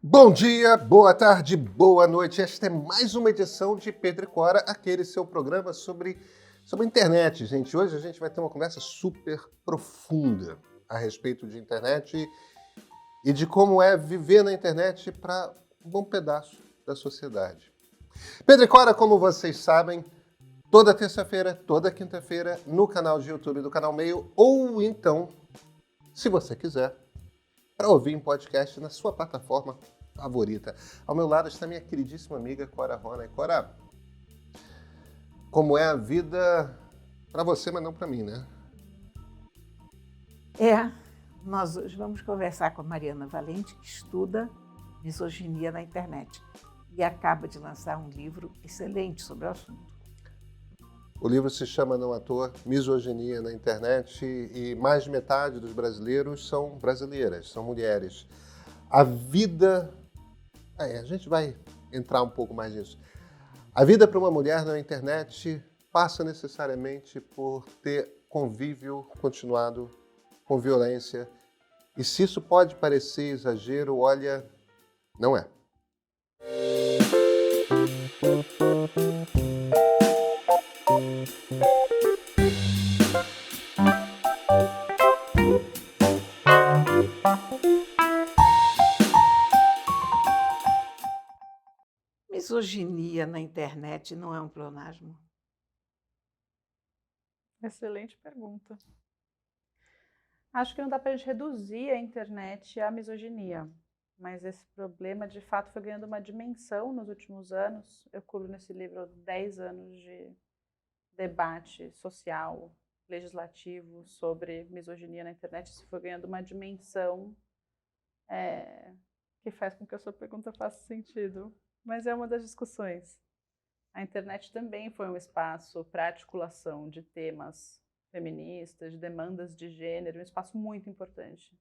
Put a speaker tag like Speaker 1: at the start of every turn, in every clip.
Speaker 1: Bom dia, boa tarde, boa noite. Esta é mais uma edição de Pedro e Cora, aquele seu programa sobre internet, gente. Hoje a gente vai ter uma conversa super profunda a respeito de internet e de como é viver na internet para um bom pedaço da sociedade. Pedro e Cora, como vocês sabem, toda terça-feira, toda quinta-feira, no canal de YouTube do Canal Meio, ou então, se você quiser, para ouvir em podcast na sua plataforma favorita. Ao meu lado está minha queridíssima amiga Cora Rona. E Cora, como é a vida para você, mas não para mim, né?
Speaker 2: Nós hoje vamos conversar com a Mariana Valente, que estuda misoginia na internet e acaba de lançar um livro excelente sobre o assunto.
Speaker 1: O livro se chama, não à toa, Misoginia na Internet, e mais de metade dos brasileiros são brasileiras, são mulheres. A vida... a gente vai entrar um pouco mais nisso. A vida para uma mulher na internet passa necessariamente por ter convívio continuado com violência. E se isso pode parecer exagero, olha, não é.
Speaker 2: Misoginia na internet não é um pleonasmo?
Speaker 3: Excelente pergunta. Acho que não dá para a gente reduzir a internet à misoginia, mas esse problema de fato foi ganhando uma dimensão nos últimos anos. Eu cubro nesse livro 10 anos de debate social, legislativo sobre misoginia na internet. Isso foi ganhando uma dimensão que faz com que a sua pergunta faça sentido, mas é uma das discussões. A internet também foi um espaço para articulação de temas feministas, de demandas de gênero, um espaço muito importante.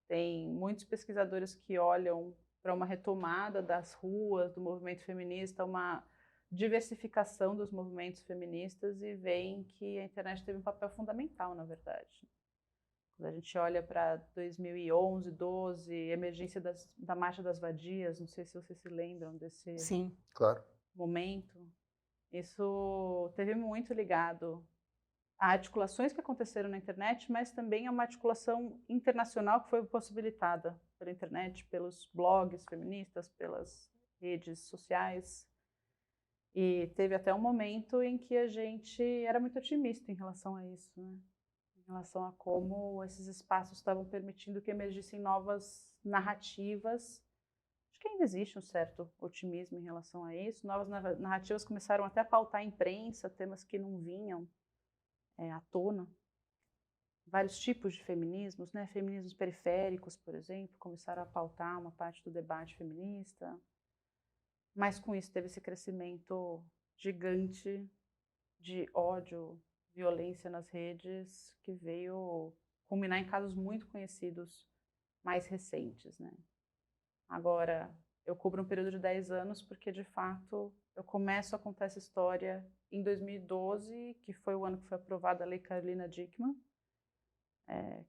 Speaker 3: Tem muitos pesquisadores que olham para uma retomada das ruas, do movimento feminista, uma diversificação dos movimentos feministas e veem que a internet teve um papel fundamental, na verdade. Quando a gente olha para 2011, 12, emergência da Marcha das Vadias, não sei se vocês se lembram desse
Speaker 2: Sim,
Speaker 1: Claro.
Speaker 3: momento, isso teve muito ligado a articulações que aconteceram na internet, mas também a uma articulação internacional que foi possibilitada pela internet, pelos blogs feministas, pelas redes sociais. E teve até um momento em que a gente era muito otimista em relação a isso, né? Em relação a como esses espaços estavam permitindo que emergissem novas narrativas. Acho que ainda existe um certo otimismo em relação a isso. Novas narrativas começaram até a pautar a imprensa, temas que não vinham à tona. Vários tipos de feminismos, né? Feminismos periféricos, por exemplo, começaram a pautar uma parte do debate feminista. Mas com isso teve esse crescimento gigante de ódio, violência nas redes, que veio culminar em casos muito conhecidos mais recentes, né? Agora, eu cubro um período de 10 anos porque, de fato, eu começo a contar essa história em 2012, que foi o ano que foi aprovada a Lei Carolina Dickmann,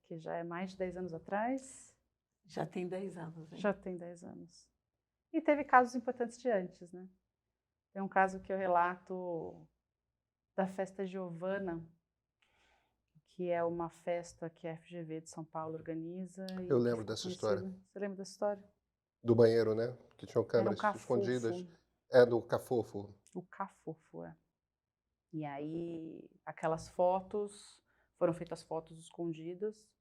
Speaker 3: que já é mais de 10 anos atrás.
Speaker 2: já tem 10 anos. Hein?
Speaker 3: Já tem 10 anos. E teve casos importantes de antes, né? Tem um caso que eu relato da festa Giovana, que é uma festa que a FGV de São Paulo organiza.
Speaker 1: Eu lembro dessa história.
Speaker 3: Você lembra dessa história?
Speaker 1: Do banheiro, né? Que tinham
Speaker 3: Era um
Speaker 1: câmeras
Speaker 3: cafofo.
Speaker 1: escondidas. É do Cafofo.
Speaker 3: O cafofo, é. E aí, aquelas fotos, foram feitas fotos escondidas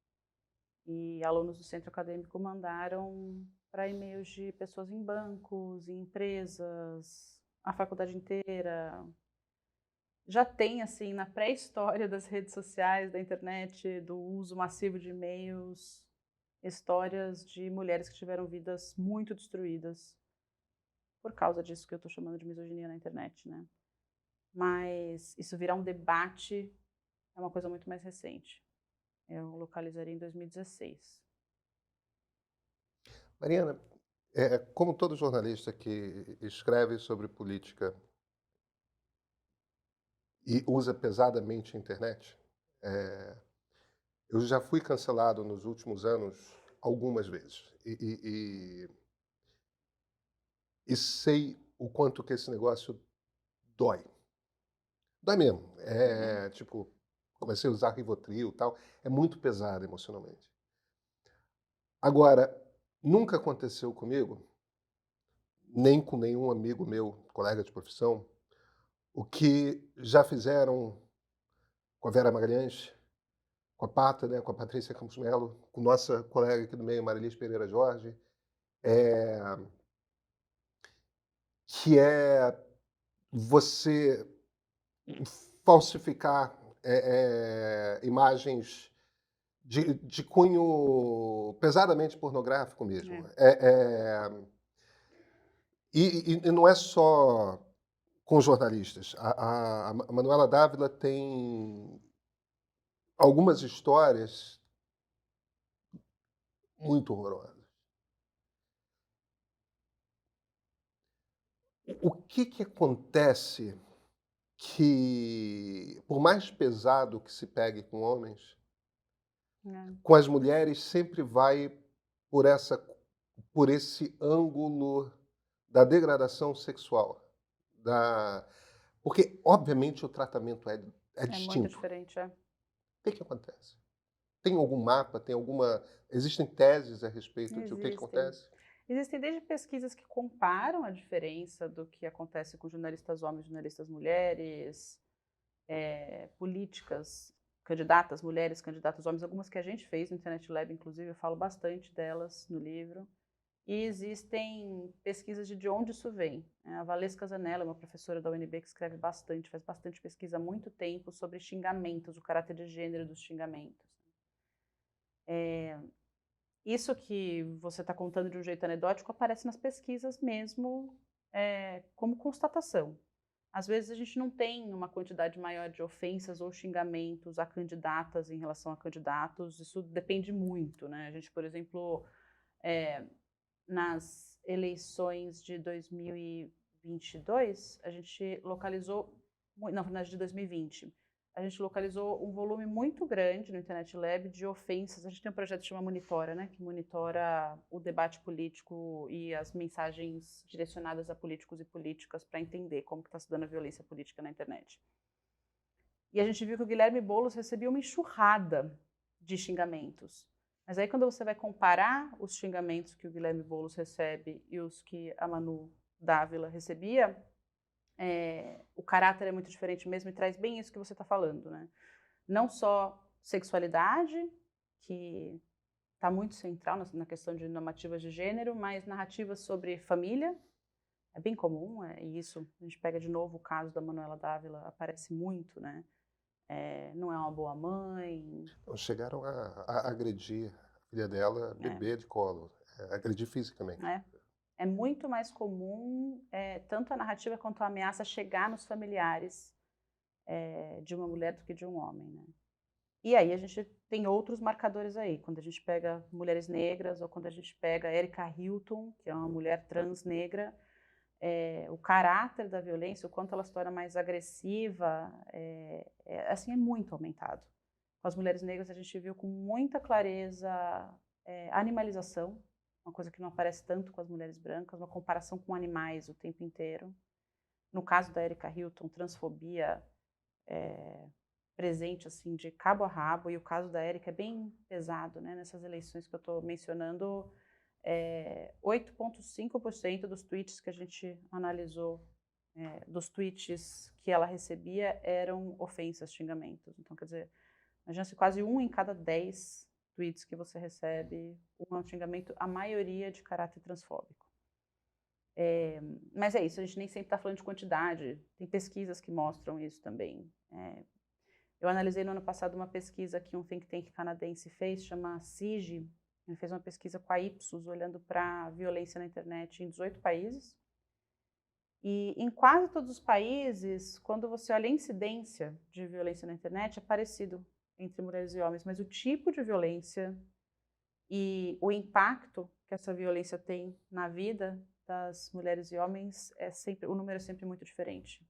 Speaker 3: e alunos do centro acadêmico mandaram para e-mails de pessoas em bancos, em empresas, a faculdade inteira. Já tem, assim, na pré-história das redes sociais, da internet, do uso massivo de e-mails, histórias de mulheres que tiveram vidas muito destruídas por causa disso que eu estou chamando de misoginia na internet, né? Mas isso virar um debate é uma coisa muito mais recente. Eu localizaria em 2016.
Speaker 1: Mariana, como todo jornalista que escreve sobre política e usa pesadamente a internet, eu já fui cancelado nos últimos anos algumas vezes. e sei o quanto que esse negócio dói. Dói mesmo. Tipo, comecei a usar Rivotril e tal. É muito pesado emocionalmente. Agora, nunca aconteceu comigo, nem com nenhum amigo meu, colega de profissão, o que já fizeram com a Vera Magalhães, com a Pata, né, com a Patrícia Campos Melo, com nossa colega aqui do meio, Marilis Pereira Jorge, é, que é você falsificar imagens de cunho pesadamente pornográfico mesmo. E não é só com jornalistas. A Manuela Dávila tem algumas histórias muito horrorosas. O que acontece que, por mais pesado que se pegue com homens, com as mulheres sempre vai por por esse ângulo da degradação sexual, porque obviamente o tratamento é
Speaker 3: É muito
Speaker 1: distinto.
Speaker 3: diferente,
Speaker 1: O que acontece? Tem algum mapa? Existem teses a respeito de o que acontece?
Speaker 3: Existem desde pesquisas que comparam a diferença do que acontece com jornalistas homens e jornalistas mulheres, políticas, candidatas mulheres, candidatos homens, algumas que a gente fez no Internet Lab, inclusive, eu falo bastante delas no livro. E existem pesquisas de onde isso vem. A Valesca Zanella, uma professora da UNB que escreve bastante, faz bastante pesquisa há muito tempo sobre xingamentos, o caráter de gênero dos xingamentos. Isso que você está contando de um jeito anedótico aparece nas pesquisas mesmo como constatação. Às vezes a gente não tem uma quantidade maior de ofensas ou xingamentos a candidatas em relação a candidatos, isso depende muito, né? A gente, por exemplo, nas eleições de 2022, a gente localizou, não, nas de 2020, a gente localizou um volume muito grande no Internet Lab de ofensas. A gente tem um projeto que chama Monitora, né, que monitora o debate político e as mensagens direcionadas a políticos e políticas para entender como está se dando a violência política na internet. E a gente viu que o Guilherme Boulos recebia uma enxurrada de xingamentos. Mas aí quando você vai comparar os xingamentos que o Guilherme Boulos recebe e os que a Manu Dávila recebia, o caráter é muito diferente mesmo e traz bem isso que você está falando, né? Não só sexualidade, que está muito central na questão de normativas de gênero, mas narrativas sobre família, é bem comum, e isso a gente pega de novo o caso da Manuela Dávila, aparece muito, né? Não é uma boa mãe.
Speaker 1: Chegaram a agredir a filha dela, bebê de colo, agredir fisicamente.
Speaker 3: É muito mais comum, tanto a narrativa quanto a ameaça chegar nos familiares de uma mulher do que de um homem, né? E aí a gente tem outros marcadores aí, quando a gente pega mulheres negras ou quando a gente pega Erika Hilton, que é uma mulher trans negra, o caráter da violência, o quanto ela se torna mais agressiva, assim, é muito aumentado. Com as mulheres negras a gente viu com muita clareza animalização, uma coisa que não aparece tanto com as mulheres brancas, uma comparação com animais o tempo inteiro. No caso da Erika Hilton, transfobia presente assim de cabo a rabo, e o caso da Erika é bem pesado, né? Nessas eleições que eu estou mencionando, 8,5% dos tweets que a gente analisou, dos tweets que ela recebia, eram ofensas, xingamentos. Então, quer dizer, imagina se quase 1 em cada 10 tweets que você recebe, um xingamento, a maioria de caráter transfóbico. Mas é isso, a gente nem sempre está falando de quantidade, tem pesquisas que mostram isso também. Eu analisei no ano passado uma pesquisa que um think tank canadense fez, chama CIGI. Ele fez uma pesquisa com a Ipsos, olhando para a violência na internet em 18 países. E em quase todos os países, quando você olha a incidência de violência na internet, é parecido entre mulheres e homens, mas o tipo de violência e o impacto que essa violência tem na vida das mulheres e homens, o número é sempre muito diferente.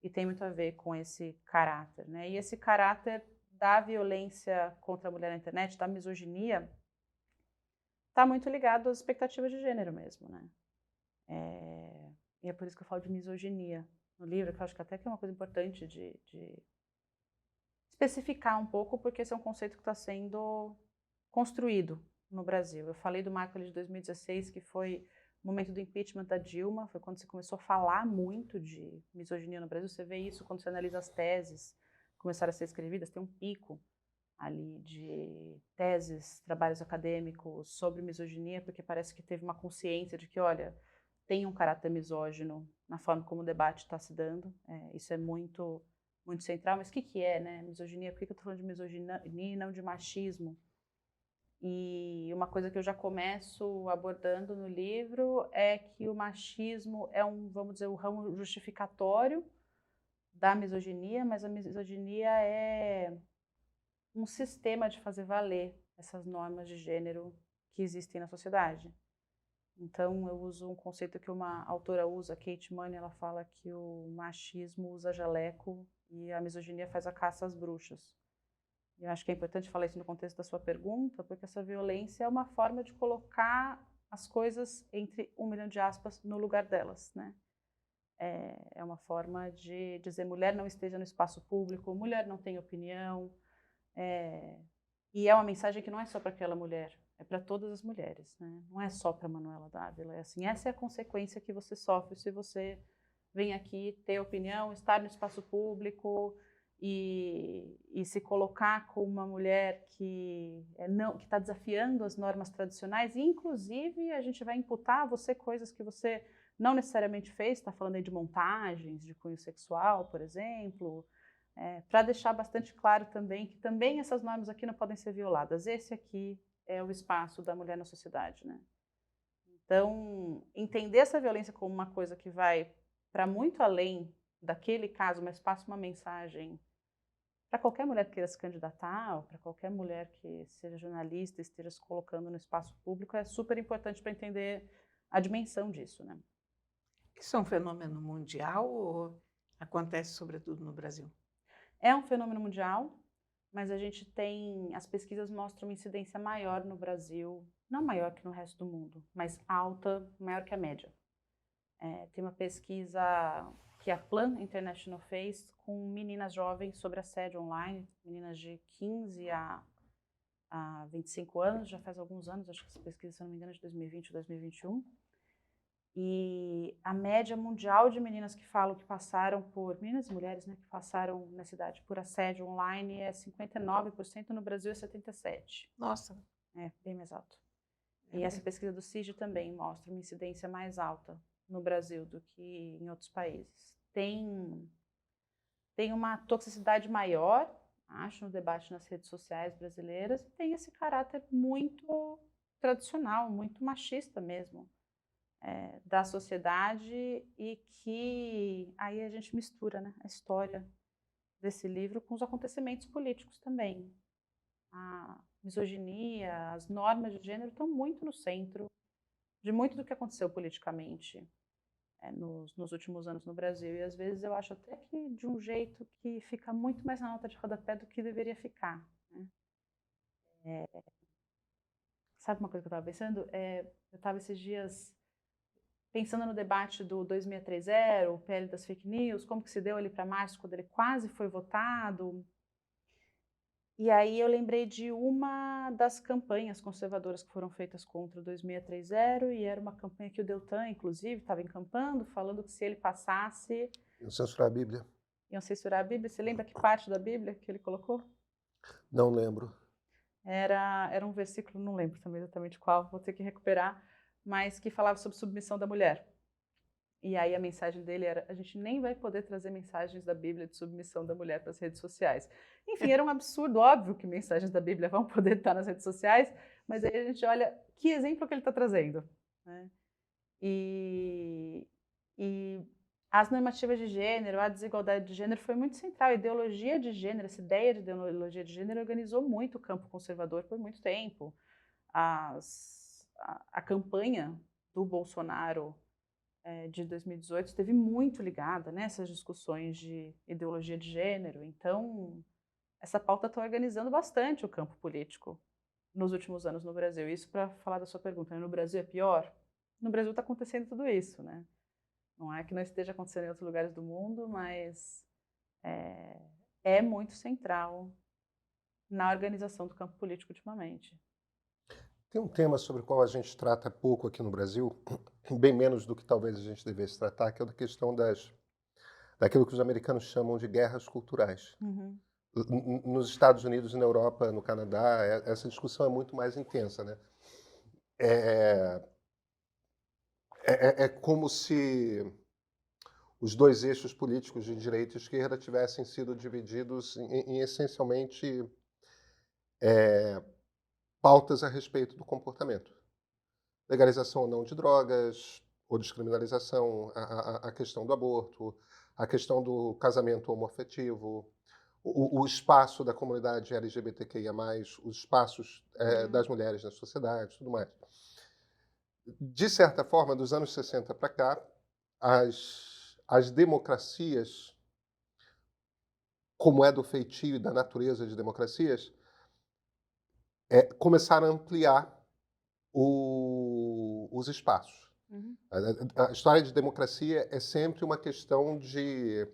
Speaker 3: E tem muito a ver com esse caráter, né? E esse caráter da violência contra a mulher na internet, da misoginia, está muito ligado às expectativas de gênero mesmo, né? E é por isso que eu falo de misoginia no livro, que eu acho que até que é uma coisa importante de especificar um pouco, porque esse é um conceito que está sendo construído no Brasil. Eu falei do marco de 2016, que foi o momento do impeachment da Dilma, foi quando se começou a falar muito de misoginia no Brasil. Você vê isso quando você analisa as teses que começaram a ser escrevidas, tem um pico ali de teses, trabalhos acadêmicos sobre misoginia, porque parece que teve uma consciência de que, olha, tem um caráter misógino na forma como o debate está se dando. Isso é muito, muito central. Mas o que é, né, misoginia? Por que eu estou falando de misoginia e não de machismo? E uma coisa que eu já começo abordando no livro é que o machismo é vamos dizer, o ramo justificatório da misoginia, mas a misoginia é um sistema de fazer valer essas normas de gênero que existem na sociedade. Então, eu uso um conceito que uma autora usa, Kate Money, ela fala que o machismo usa jaleco e a misoginia faz a caça às bruxas. E eu acho que é importante falar isso no contexto da sua pergunta, porque essa violência é uma forma de colocar as coisas, entre 1 milhão de aspas, no lugar delas, né? É uma forma de dizer mulher não esteja no espaço público, mulher não tem opinião, e é uma mensagem que não é só para aquela mulher, é para todas as mulheres, né? Não é só para Manuela Dávila, é assim, essa é a consequência que você sofre se você vem aqui ter opinião, estar no espaço público e se colocar como uma mulher que está desafiando as normas tradicionais, e inclusive a gente vai imputar a você coisas que você não necessariamente fez, está falando aí de montagens, de cunho sexual, por exemplo, para deixar bastante claro também que também essas normas aqui não podem ser violadas. Esse aqui é o espaço da mulher na sociedade, né? Então, entender essa violência como uma coisa que vai para muito além daquele caso, mas passa uma mensagem para qualquer mulher que queira se candidatar, ou para qualquer mulher que seja jornalista e esteja se colocando no espaço público, é super importante para entender a dimensão disso, né?
Speaker 2: Isso é um fenômeno mundial ou acontece sobretudo no Brasil?
Speaker 3: É um fenômeno mundial, mas as pesquisas mostram uma incidência maior no Brasil, não maior que no resto do mundo, mas alta, maior que a média. Tem uma pesquisa que a Plan International fez com meninas jovens sobre assédio online, meninas de 15 a 25 anos, já faz alguns anos, acho que essa pesquisa, se não me engano, é de 2020 ou 2021. E a média mundial de meninas que falam que passaram meninas e mulheres, né, que passaram na cidade por assédio online é 59%, no Brasil é 77%.
Speaker 2: Nossa!
Speaker 3: É bem mais alto. E essa pesquisa do CIG também mostra uma incidência mais alta no Brasil do que em outros países. Tem uma toxicidade maior, acho, no debate nas redes sociais brasileiras, e tem esse caráter muito tradicional, muito machista mesmo, da sociedade, e que aí a gente mistura, né, a história desse livro com os acontecimentos políticos também. A misoginia, as normas de gênero estão muito no centro de muito do que aconteceu politicamente nos últimos anos no Brasil. E às vezes eu acho até que de um jeito que fica muito mais na nota de rodapé do que deveria ficar, né? Sabe uma coisa que eu estava pensando? Eu estava esses dias pensando no debate do 2630, o PL das fake news, como que se deu ali para março, quando ele quase foi votado. E aí eu lembrei de uma das campanhas conservadoras que foram feitas contra o 2630, e era uma campanha que o Deltan, inclusive, estava encampando, falando que se ele passasse...
Speaker 1: Iam censurar a Bíblia.
Speaker 3: Iam censurar a Bíblia. Você lembra que parte da Bíblia que ele colocou?
Speaker 1: Não lembro.
Speaker 3: Era um versículo, não lembro também exatamente qual, vou ter que recuperar, mas que falava sobre submissão da mulher. E aí a mensagem dele era: a gente nem vai poder trazer mensagens da Bíblia de submissão da mulher para as redes sociais. Enfim, era um absurdo, óbvio que mensagens da Bíblia vão poder estar nas redes sociais, mas aí a gente olha que exemplo que ele está trazendo, né? E as normativas de gênero, a desigualdade de gênero foi muito central. A ideologia de gênero, essa ideia de ideologia de gênero organizou muito o campo conservador por muito tempo. A campanha do Bolsonaro de 2018 esteve muito ligada nessas discussões de ideologia de gênero. Então, essa pauta está organizando bastante o campo político nos últimos anos no Brasil. Isso para falar da sua pergunta, né? No Brasil é pior? no Brasil está acontecendo tudo isso, né? Não é que não esteja acontecendo em outros lugares do mundo, mas é muito central na organização do campo político ultimamente.
Speaker 1: Tem um tema sobre o qual a gente trata pouco aqui no Brasil, bem menos do que talvez a gente devesse tratar, que é a questão daquilo que os americanos chamam de guerras culturais.
Speaker 3: Uhum.
Speaker 1: Nos Estados Unidos, na Europa, no Canadá, essa discussão é muito mais intensa, né? É como se os dois eixos políticos de direita e esquerda tivessem sido divididos em essencialmente pautas a respeito do comportamento. Legalização ou não de drogas, ou descriminalização, a questão do aborto, a questão do casamento homoafetivo, o espaço da comunidade LGBTQIA+, os espaços das mulheres na sociedade, tudo mais. De certa forma, dos anos 60 para cá, as democracias, como é do feitio e da natureza de democracias, começaram a ampliar os espaços.
Speaker 3: Uhum.
Speaker 1: A história de democracia é sempre uma questão de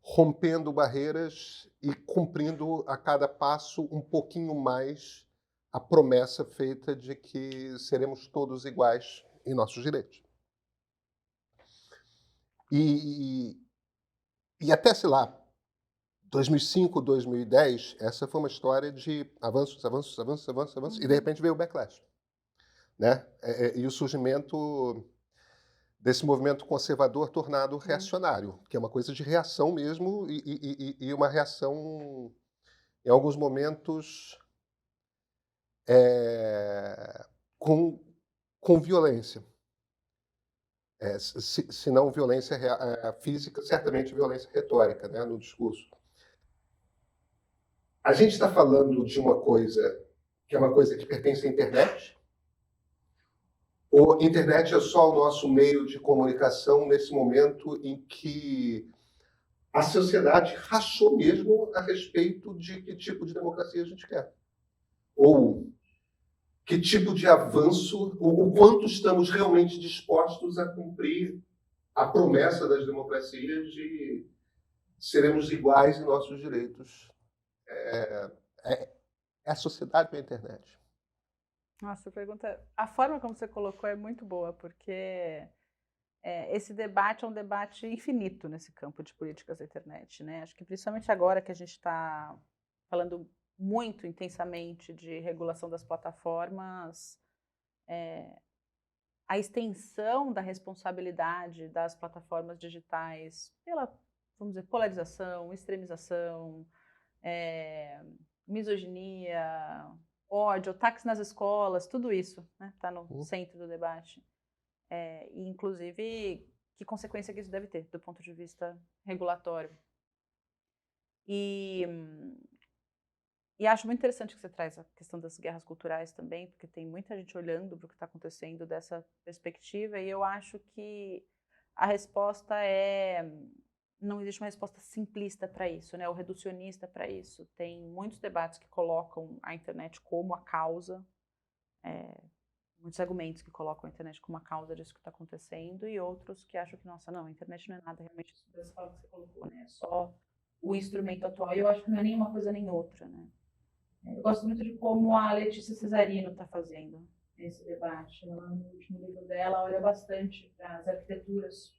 Speaker 1: rompendo barreiras e cumprindo a cada passo um pouquinho mais a promessa feita de que seremos todos iguais em nossos direitos. E até, sei lá, 2005, 2010, essa foi uma história de avanços, avanços, avanços, avanços, avanços, e de repente veio o backlash, né? E o surgimento desse movimento conservador tornado reacionário, que é uma coisa de reação mesmo, e uma reação, em alguns momentos, com violência. Se não violência física, certamente violência retórica, né, no discurso. A gente está falando de uma coisa que é uma coisa que pertence à internet? Ou a internet é só o nosso meio de comunicação nesse momento em que a sociedade rachou mesmo a respeito de que tipo de democracia a gente quer? Ou que tipo de avanço, ou o quanto estamos realmente dispostos a cumprir a promessa das democracias de seremos iguais em nossos direitos? É a sociedade ou a internet?
Speaker 3: Nossa, a forma como você colocou é muito boa, porque esse debate é um debate infinito nesse campo de políticas da internet, né? Acho que principalmente agora que a gente está falando muito intensamente de regulação das plataformas, a extensão da responsabilidade das plataformas digitais pela, vamos dizer, polarização, extremização, misoginia, ódio, ataques nas escolas, tudo isso está no centro do debate. E, inclusive, que consequência que isso deve ter do ponto de vista regulatório. E acho muito interessante que você traz a questão das guerras culturais também, porque tem muita gente olhando para o que está acontecendo dessa perspectiva, e eu acho que a resposta não existe uma resposta simplista para isso, né, ou reducionista para isso. Tem muitos debates que colocam a internet como a causa, muitos argumentos que colocam a internet como a causa disso que está acontecendo, e outros que acham que, nossa, não, a internet não é nada realmente dessa forma que você colocou, né, é só o instrumento atual, e eu acho que não é nem uma coisa nem outra, né. Eu gosto muito de como a Letícia Cesarino está fazendo esse debate. Ela, no último livro dela, olha bastante para as arquiteturas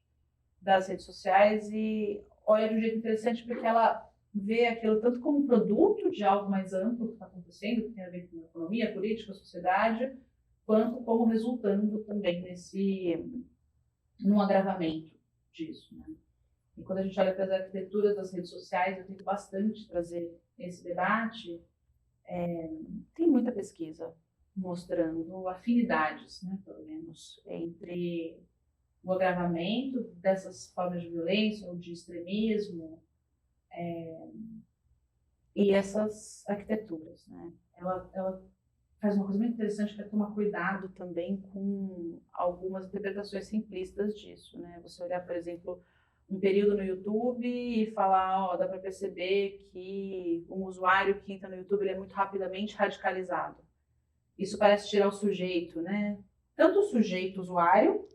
Speaker 3: das redes sociais e olha de um jeito interessante porque ela vê aquilo tanto como um produto de algo mais amplo que está acontecendo, que tem a ver com a economia, a política, a sociedade, quanto como resultando também num agravamento disso, né? E quando a gente olha para as arquiteturas das redes sociais, eu tento bastante trazer esse debate. Tem muita pesquisa mostrando afinidades, né, pelo menos, entre o agravamento dessas formas de violência ou de extremismo e essas arquiteturas, né? Ela faz uma coisa muito interessante, que é tomar cuidado também com algumas interpretações simplistas disso, né? Você olhar, por exemplo, um período no YouTube e falar, dá para perceber que um usuário que entra no YouTube ele é muito rapidamente radicalizado. Isso parece tirar o sujeito, né, tanto o sujeito usuário,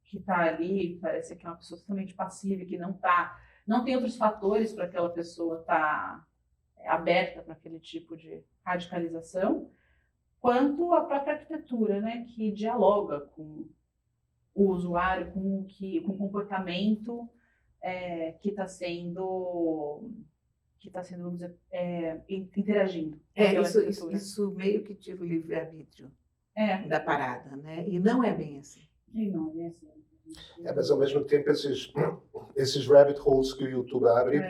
Speaker 3: que está ali, parece que é uma pessoa totalmente passiva, que não tem outros fatores para aquela pessoa estar aberta para aquele tipo de radicalização, quanto a própria arquitetura, né, que dialoga com o usuário, com o comportamento que está sendo, vamos dizer, interagindo.
Speaker 2: Isso meio que tira o livre-arbítrio da parada, né? E não é bem assim.
Speaker 3: E não é assim.
Speaker 1: Mas ao mesmo tempo esses rabbit holes que o YouTube abre,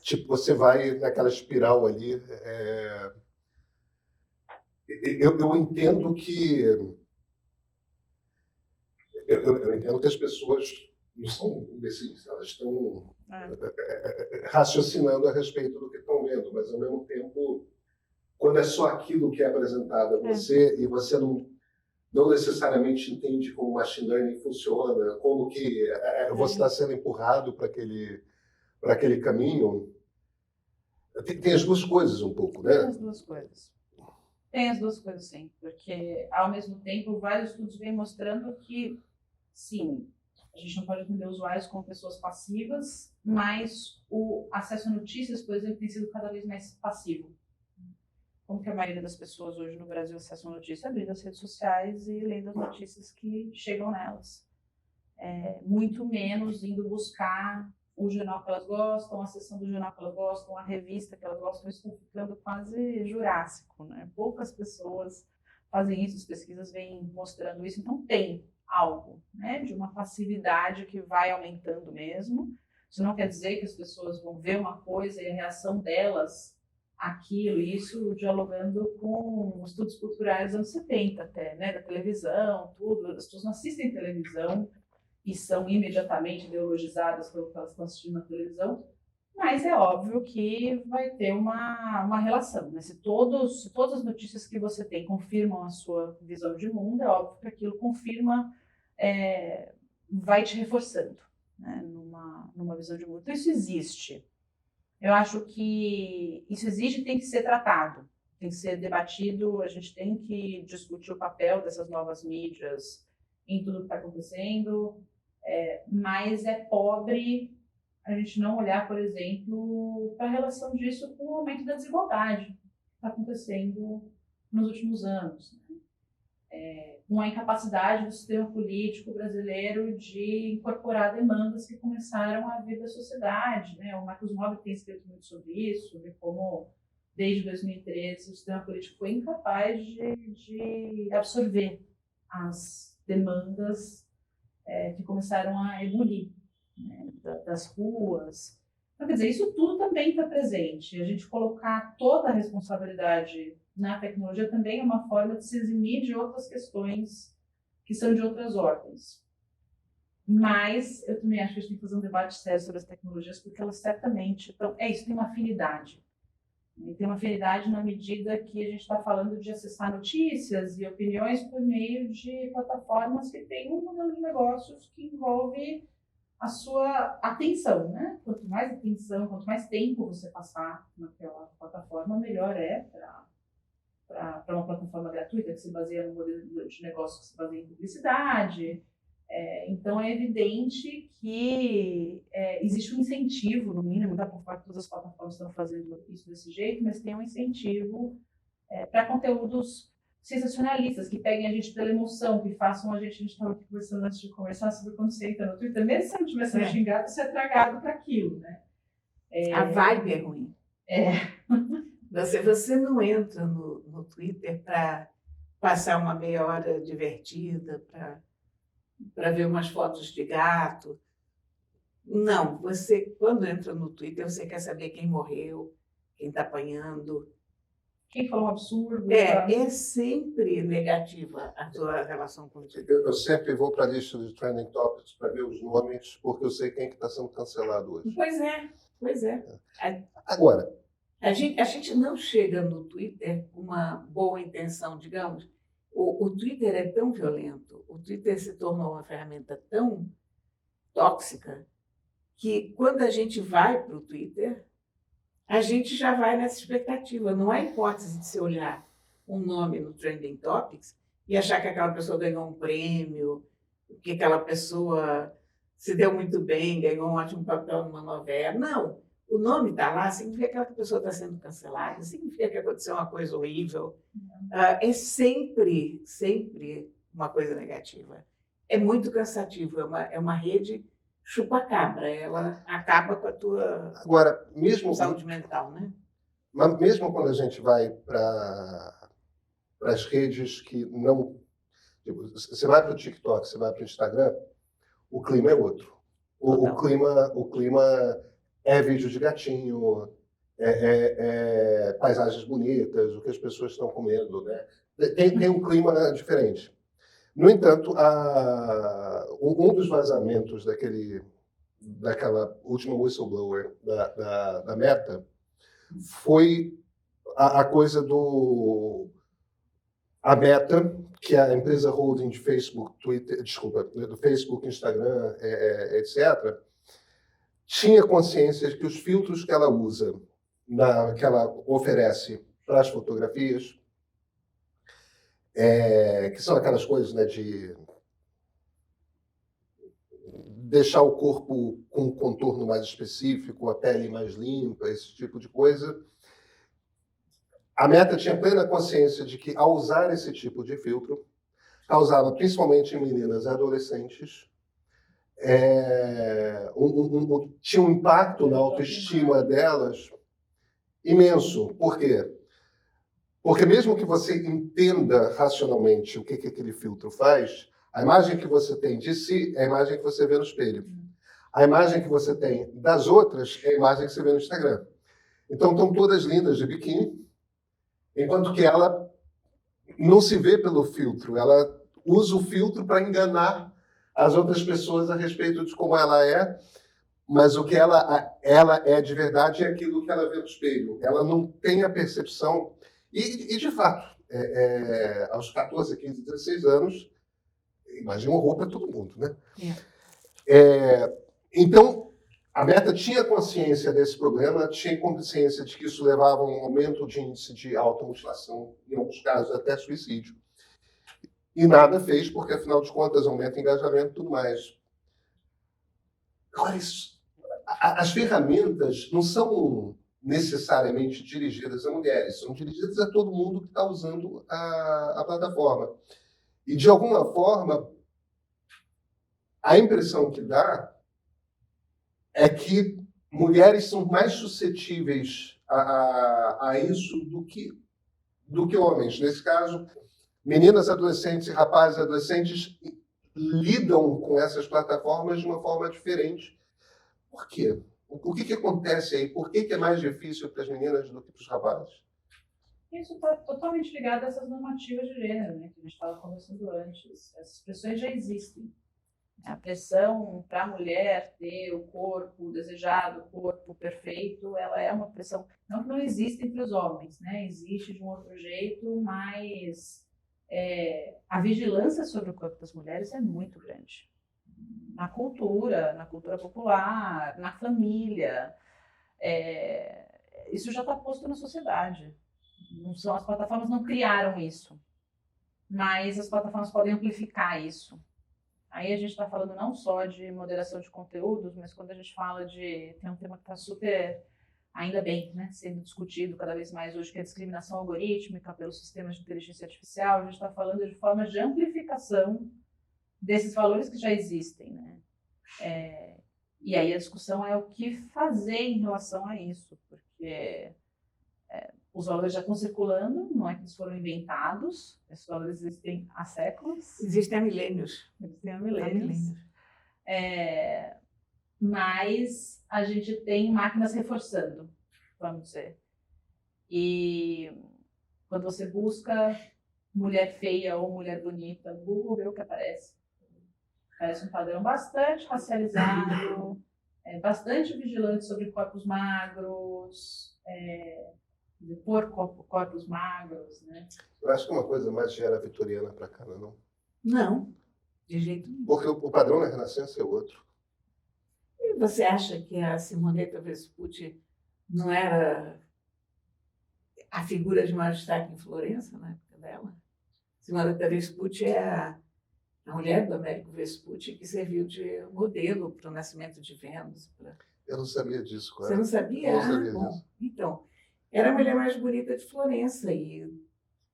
Speaker 1: tipo, você vai naquela espiral ali. Eu entendo que eu entendo que as pessoas não são imbecis, elas estão raciocinando a respeito do que estão vendo, mas ao mesmo tempo, quando é só aquilo que é apresentado a você e você não necessariamente entende como o machine learning funciona, como que você está sendo empurrado para aquele caminho. Tem as duas coisas um pouco, né?
Speaker 3: Tem as duas coisas. Tem as duas coisas, sim. Porque, ao mesmo tempo, vários estudos vêm mostrando que, sim, a gente não pode entender usuários como pessoas passivas, mas o acesso a notícias, por exemplo, tem sido cada vez mais passivo. Como que a maioria das pessoas hoje no Brasil acessam notícias? Abrindo as redes sociais e lendo as notícias que chegam nelas. Muito menos indo buscar o jornal que elas gostam, a seção do jornal que elas gostam, a revista que elas gostam. Isso está ficando quase jurássico, né? Poucas pessoas fazem isso, as pesquisas vêm mostrando isso. Então tem algo, né, de uma passividade que vai aumentando mesmo. Isso não quer dizer que as pessoas vão ver uma coisa e a reação delas aquilo, isso dialogando com estudos culturais dos anos 70 até, né, da televisão, tudo. As pessoas não assistem televisão e são imediatamente ideologizadas pelo que elas estão assistindo na televisão, mas é óbvio que vai ter uma relação, né? Se todas as notícias que você tem confirmam a sua visão de mundo, é óbvio que aquilo confirma, vai te reforçando, né, numa visão de mundo. Então isso existe. Eu acho que isso existe e tem que ser tratado, tem que ser debatido, a gente tem que discutir o papel dessas novas mídias em tudo que está acontecendo, mas é pobre a gente não olhar, por exemplo, para a relação disso com o aumento da desigualdade que está acontecendo nos últimos anos, né? Com a incapacidade do sistema político brasileiro de incorporar demandas que começaram a vir da sociedade, né? O Marcos Nobre tem escrito muito sobre isso, de como, desde 2013, o sistema político foi incapaz de absorver as demandas que começaram a ebulir, né, das ruas. Então, quer dizer, isso tudo também está presente. A gente colocar toda a responsabilidade na tecnologia também é uma forma de se eximir de outras questões que são de outras ordens. Mas eu também acho que a gente tem que fazer um debate sério sobre as tecnologias, porque elas certamente... Então, isso tem uma afinidade. E tem uma afinidade na medida que a gente está falando de acessar notícias e opiniões por meio de plataformas que têm um modelo de negócios que envolve a sua atenção, né? Quanto mais atenção, quanto mais tempo você passar naquela plataforma, melhor é para uma plataforma gratuita que se baseia no modelo de negócio que se baseia em publicidade. Então, é evidente que existe um incentivo, no mínimo, da por parte de todas as plataformas estão fazendo isso desse jeito, mas tem um incentivo para conteúdos sensacionalistas, que peguem a gente pela emoção, que façam a gente estava aqui conversando antes de conversar sobre quando você entra no Twitter, mesmo se você não tivesse sendo xingado, você é tragado para aquilo, né?
Speaker 2: A vibe é ruim. Você não entra no Twitter para passar uma meia hora divertida, para ver umas fotos de gato. Não, você, quando entra no Twitter, você quer saber quem morreu, quem está apanhando.
Speaker 3: Quem falou um absurdo.
Speaker 2: É sempre negativa a sua relação com o Twitter.
Speaker 1: Eu sempre vou para a lista de Trending Topics para ver os nomes, porque eu sei quem que está sendo cancelado hoje.
Speaker 2: Pois é.
Speaker 1: Agora,
Speaker 2: a gente não chega no Twitter com uma boa intenção, digamos. O Twitter é tão violento, o Twitter se tornou uma ferramenta tão tóxica, que quando a gente vai para o Twitter, a gente já vai nessa expectativa. Não há hipótese de se olhar um nome no Trending Topics e achar que aquela pessoa ganhou um prêmio, que aquela pessoa se deu muito bem, ganhou um ótimo papel numa novela. Não, o nome está lá, significa que aquela pessoa está sendo cancelada, significa que aconteceu uma coisa horrível. É sempre, sempre uma coisa negativa. É muito cansativo, é uma rede chupa-cabra, ela acaba com a tua
Speaker 1: Agora, mesmo,
Speaker 2: saúde mental, né?
Speaker 1: mas mesmo quando a gente vai para as redes que não... Tipo, você vai para o TikTok, você vai para o Instagram, o clima é outro. O clima é vídeo de gatinho, é paisagens bonitas, o que as pessoas estão comendo, né? Tem um clima diferente. No entanto, um dos vazamentos daquela última whistleblower da Meta foi a coisa a Meta, que é a empresa holding de Facebook, Twitter, desculpa, do Facebook, Instagram, etc., tinha consciência de que os filtros que ela usa, que ela oferece para as fotografias, que são aquelas coisas, né, de deixar o corpo com um contorno mais específico, a pele mais limpa, esse tipo de coisa. A Meta tinha plena consciência de que, ao usar esse tipo de filtro, causava, principalmente em meninas e adolescentes, tinha um impacto na autoestima delas imenso. Por quê? Porque mesmo que você entenda racionalmente o que aquele filtro faz, a imagem que você tem de si é a imagem que você vê no espelho. A imagem que você tem das outras é a imagem que você vê no Instagram. Então, estão todas lindas de biquíni, enquanto que ela não se vê pelo filtro. Ela usa o filtro para enganar as outras pessoas a respeito de como ela é, mas o que ela é de verdade é aquilo que ela vê no espelho. Ela não tem a percepção... E de fato, aos 14, 15, 16 anos, imagina uma roupa para todo mundo, né? Então, a Meta tinha consciência desse problema, tinha consciência de que isso levava a um aumento de índice de automutilação, em alguns casos até suicídio. E nada fez, porque, afinal de contas, aumenta o engajamento e tudo mais. Agora, as ferramentas não são necessariamente dirigidas a mulheres, são dirigidas a todo mundo que está usando a plataforma. E, de alguma forma, a impressão que dá é que mulheres são mais suscetíveis a isso do que homens. Nesse caso, meninas adolescentes e rapazes adolescentes lidam com essas plataformas de uma forma diferente. Por quê? O que acontece aí? Por que é mais difícil para as meninas do que para os rapazes?
Speaker 3: Isso está totalmente ligado a essas normativas de gênero, né, que a gente estava conversando antes. Essas pressões já existem. A pressão para a mulher ter o corpo desejado, o corpo perfeito, ela é uma pressão, não que não existe entre os homens, né? Existe de um outro jeito, mas a vigilância sobre o corpo das mulheres é muito grande. Na cultura popular, na família, isso já está posto na sociedade. As plataformas não criaram isso, mas as plataformas podem amplificar isso. Aí a gente está falando não só de moderação de conteúdos, mas quando a gente fala tem um tema que está super, ainda bem, né, sendo discutido cada vez mais hoje, que é a discriminação algorítmica pelos sistemas de inteligência artificial. A gente está falando de formas de amplificação desses valores que já existem, né? E aí a discussão é o que fazer em relação a isso, porque os valores já estão circulando, não é que eles foram inventados, esses valores existem há séculos.
Speaker 2: Existem há milênios.
Speaker 3: Mas a gente tem máquinas reforçando, vamos dizer. E quando você busca mulher feia ou mulher bonita, o Google vê o que aparece. Parece um padrão bastante racializado, bastante vigilante sobre corpos magros, por corpos magros, né?
Speaker 1: Eu acho que é uma coisa mais de era vitoriana para cá, não?
Speaker 2: Não, de jeito nenhum.
Speaker 1: Porque o padrão na Renascença é outro.
Speaker 2: E você acha que a Simonetta Vespucci não era a figura de maior destaque em Florença na época dela? Simonetta Vespucci é a mulher do Américo Vespucci que serviu de modelo para o nascimento de Vênus.
Speaker 1: Eu não sabia disso,
Speaker 2: Você não sabia?
Speaker 1: Eu não sabia
Speaker 2: Bom,
Speaker 1: disso.
Speaker 2: então, era a mulher mais bonita de Florença e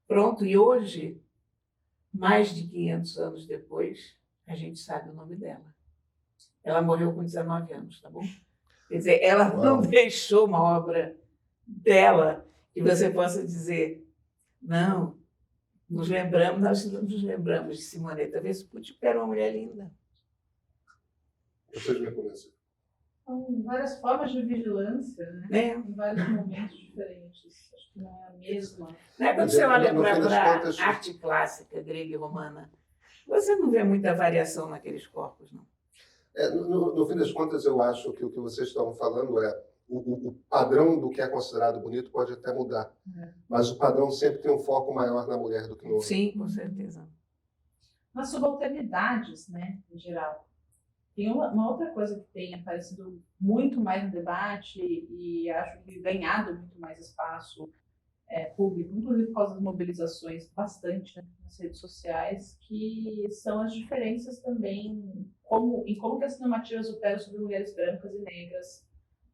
Speaker 2: pronto. E hoje, mais de 500 anos depois, a gente sabe o nome dela. Ela morreu com 19 anos, tá bom? Quer dizer, ela não deixou uma obra dela que você possa dizer, não, nós nos lembramos de Simonetta Vespucci, porque era uma mulher linda.
Speaker 1: Vocês me conhecem.
Speaker 3: São várias formas de vigilância, né? Em vários momentos diferentes. Acho que não é a mesma.
Speaker 2: Não é quando você olha para a arte clássica grega e romana, você não vê muita variação naqueles corpos, não.
Speaker 1: No fim das contas, eu acho que o que vocês estão falando é o padrão do que é considerado bonito pode até mudar, mas o padrão sempre tem um foco maior na mulher do que no homem.
Speaker 2: Sim, com certeza.
Speaker 3: Mas subalternidades, né, em geral. Tem uma outra coisa que tem aparecido muito mais no debate e acho que ganhado muito mais espaço público, inclusive por causa das mobilizações, bastante, né, nas redes sociais, que são as diferenças também em como que as normativas operam sobre mulheres brancas e negras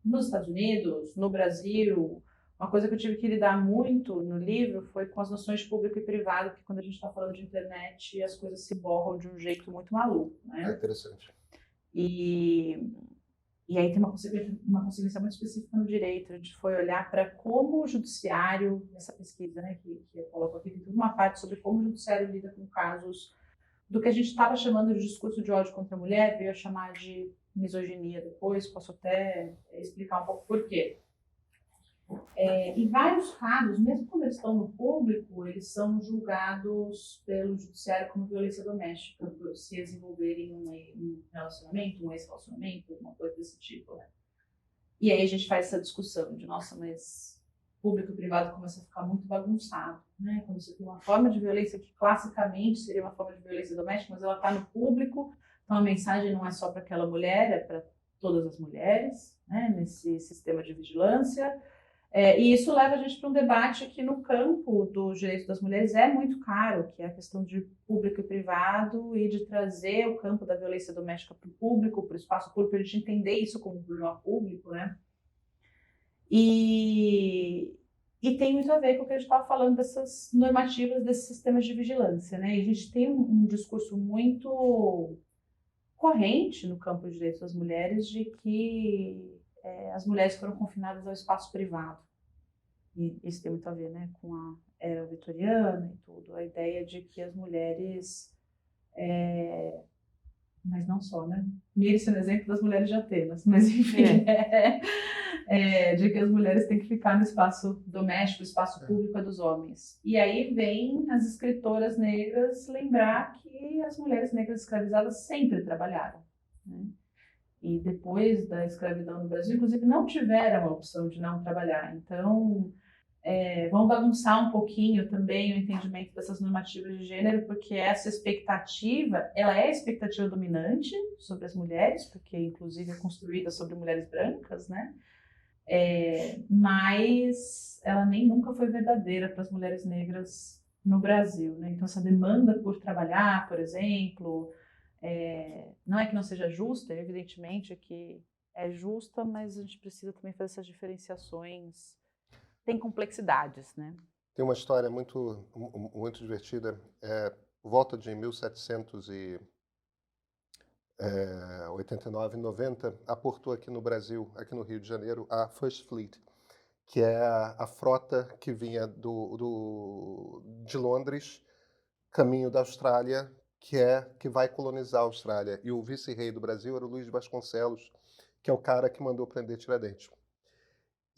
Speaker 3: nos Estados Unidos, no Brasil. Uma coisa que eu tive que lidar muito no livro foi com as noções de público e privado, que quando a gente está falando de internet, as coisas se borram de um jeito muito maluco, né?
Speaker 1: É interessante.
Speaker 3: E aí tem uma consequência muito específica no direito. A gente foi olhar para como o judiciário, nessa pesquisa, né, que eu coloco aqui, tem uma parte sobre como o judiciário lida com casos do que a gente estava chamando de discurso de ódio contra a mulher, veio a chamar de misoginia depois, posso até explicar um pouco por quê. Em vários casos, mesmo quando eles estão no público, eles são julgados pelo judiciário como violência doméstica, por se desenvolverem um relacionamento, um ex-relacionamento, uma coisa desse tipo, né? E aí a gente faz essa discussão de, nossa, mas público e privado começa a ficar muito bagunçado, né? Quando você tem uma forma de violência que classicamente seria uma forma de violência doméstica, mas ela está no público, então a mensagem não é só para aquela mulher, é para todas as mulheres, né? Nesse sistema de vigilância. E isso leva a gente para um debate que no campo do direito das mulheres é muito caro, que é a questão de público e privado e de trazer o campo da violência doméstica para o público, para o espaço público, para a gente entender isso como um problema público, né? E tem muito a ver com o que a gente estava falando dessas normativas, desses sistemas de vigilância, né? E a gente tem um discurso muito corrente no campo do direito das mulheres de que as mulheres foram confinadas ao espaço privado. E isso tem muito a ver, né, com a era vitoriana e tudo, a ideia de que as mulheres, mas não só, né, Mire sendo exemplo das mulheres de Atenas, mas enfim, de que as mulheres têm que ficar no espaço doméstico, o espaço público é dos homens. E aí vem as escritoras negras lembrar que as mulheres negras escravizadas sempre trabalharam, né? E depois da escravidão no Brasil, inclusive, não tiveram a opção de não trabalhar. Então, vão bagunçar um pouquinho também o entendimento dessas normativas de gênero, porque essa expectativa, ela é a expectativa dominante sobre as mulheres, porque, inclusive, é construída sobre mulheres brancas, né? Mas ela nem nunca foi verdadeira para as mulheres negras no Brasil, né? Então, essa demanda por trabalhar, por exemplo... não é que não seja justa, evidentemente que é justa, mas a gente precisa também fazer essas diferenciações. Tem complexidades, né?
Speaker 1: Tem uma história muito divertida. Por volta de 1789, 90, aportou aqui no Brasil, aqui no Rio de Janeiro, a First Fleet, que é a frota que vinha de Londres, caminho da Austrália, que vai colonizar a Austrália. E o vice-rei do Brasil era o Luís de Vasconcelos, que é o cara que mandou prender Tiradentes.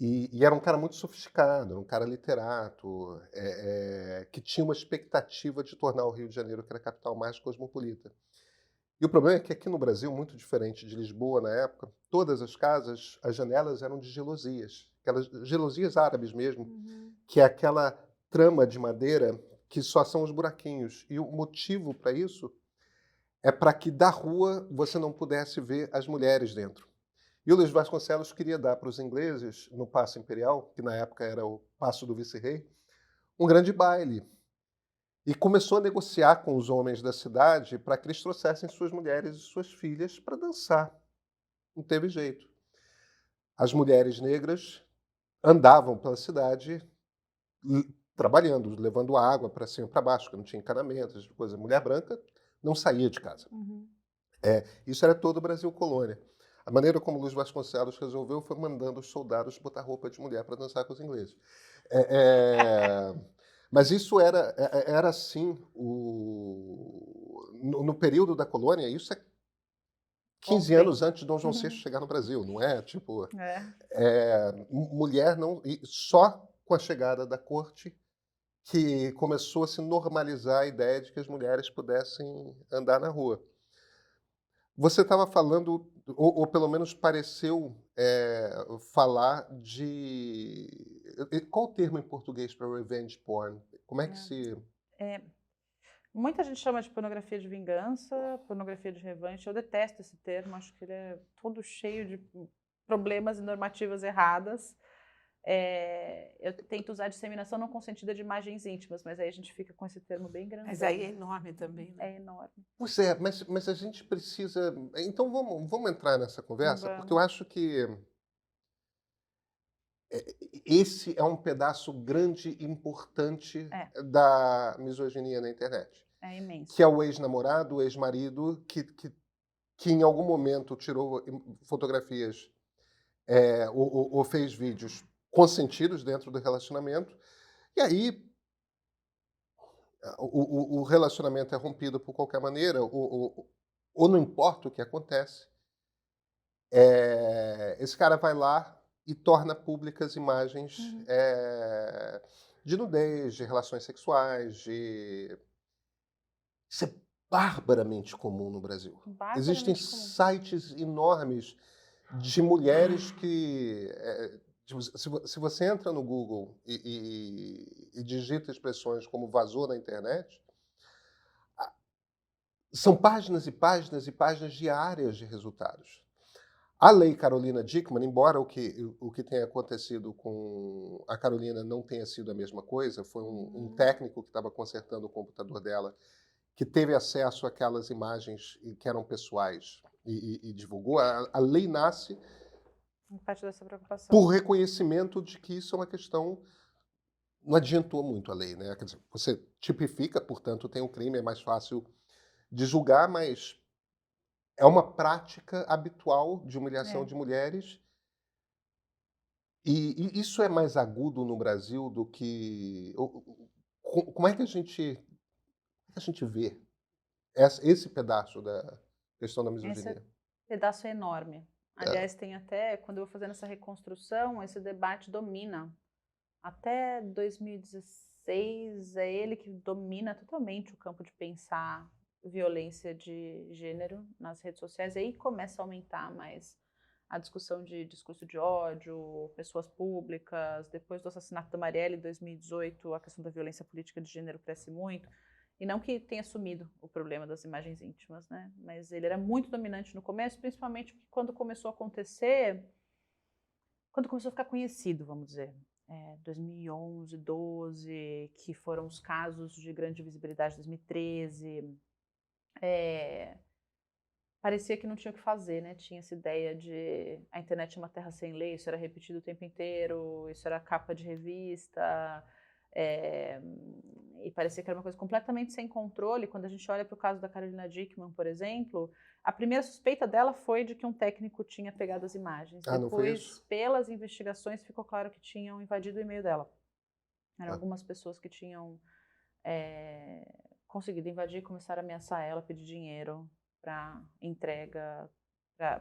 Speaker 1: E era um cara muito sofisticado, um cara literato, que tinha uma expectativa de tornar o Rio de Janeiro, que era a capital mais cosmopolita. E o problema é que aqui no Brasil, muito diferente de Lisboa na época, todas as casas, as janelas eram de gelosias, aquelas gelosias árabes mesmo, que é aquela trama de madeira que só são os buraquinhos. E o motivo para isso é para que da rua você não pudesse ver as mulheres dentro. E o Luís Vasconcelos queria dar para os ingleses, no Paço Imperial, que na época era o Paço do Vice-Rei, um grande baile. e começou a negociar com os homens da cidade para que eles trouxessem suas mulheres e suas filhas para dançar. Não teve jeito. As mulheres negras andavam pela cidade trabalhando, levando água para cima e para baixo, porque não tinha encanamento, essa coisa. Mulher branca não saía de casa.
Speaker 3: Uhum.
Speaker 1: Isso era todo o Brasil colônia. A maneira como Luiz Vasconcelos resolveu foi mandando os soldados botar roupa de mulher para dançar com os ingleses. Mas isso era assim, no período da colônia, isso é 15 anos antes de Dom João VI chegar no Brasil, não é? Tipo, mulher não. E só com a chegada da corte que começou a se normalizar a ideia de que as mulheres pudessem andar na rua. Você estava falando, ou pelo menos pareceu falar de. Qual o termo em português para revenge porn? Como é que se.
Speaker 3: Muita gente chama de pornografia de vingança, pornografia de revanche. Eu detesto esse termo, acho que ele é todo cheio de problemas e normativas erradas. Eu tento usar disseminação não consentida de imagens íntimas, mas aí a gente fica com esse termo bem grande.
Speaker 2: Mas aí é enorme também, né?
Speaker 3: É enorme.
Speaker 1: Pois é, mas a gente precisa. Então vamos entrar nessa conversa,
Speaker 3: Vamos.
Speaker 1: porque eu acho que esse é um pedaço grande e importante da misoginia na internet.
Speaker 3: É imenso.
Speaker 1: Que é o ex-namorado, o ex-marido, que em algum momento tirou fotografias ou fez vídeos consentidos dentro do relacionamento, e aí o relacionamento é rompido por qualquer maneira, ou não importa o que acontece, esse cara vai lá e torna públicas imagens de nudez, de relações sexuais, Isso é barbaramente comum no Brasil. Existem sites enormes de mulheres que... se você entra no Google e digita expressões como vazou na internet, são páginas e páginas e páginas diárias de resultados. A lei Carolina Dickmann, embora o que tenha acontecido com a Carolina não tenha sido a mesma coisa, foi um técnico que estava consertando o computador dela que teve acesso àquelas imagens que eram pessoais e divulgou. A lei nasce
Speaker 3: parte dessa preocupação.
Speaker 1: Por reconhecimento de que isso é uma questão... Não adiantou muito a lei, né? Quer dizer, você tipifica, portanto, tem um crime, é mais fácil de julgar, mas é uma prática habitual de humilhação de mulheres. E isso é mais agudo no Brasil do que... Como é que a gente vê esse pedaço da questão da misoginia?
Speaker 3: Esse pedaço é enorme. Aliás, tem até, quando eu vou fazendo essa reconstrução, esse debate domina. Até 2016, é ele que domina totalmente o campo de pensar violência de gênero nas redes sociais. Aí começa a aumentar mais a discussão de discurso de ódio, pessoas públicas. Depois do assassinato da Marielle, em 2018, a questão da violência política de gênero cresce muito. E não que tenha sumido o problema das imagens íntimas, né? Mas ele era muito dominante no começo, principalmente porque quando começou a acontecer, quando começou a ficar conhecido, vamos dizer, 2011, 12, que foram os casos de grande visibilidade, 2013, parecia que não tinha o que fazer, né? Tinha essa ideia de a internet é uma terra sem lei, isso era repetido o tempo inteiro, isso era capa de revista... e parecia que era uma coisa completamente sem controle. Quando a gente olha para o caso da Carolina Dickmann, por exemplo, a primeira suspeita dela foi de que um técnico tinha pegado as imagens. Depois, pelas investigações, ficou claro que tinham invadido o e-mail dela. Eram algumas pessoas que tinham conseguido invadir e começaram a ameaçar ela, pedir dinheiro para entrega,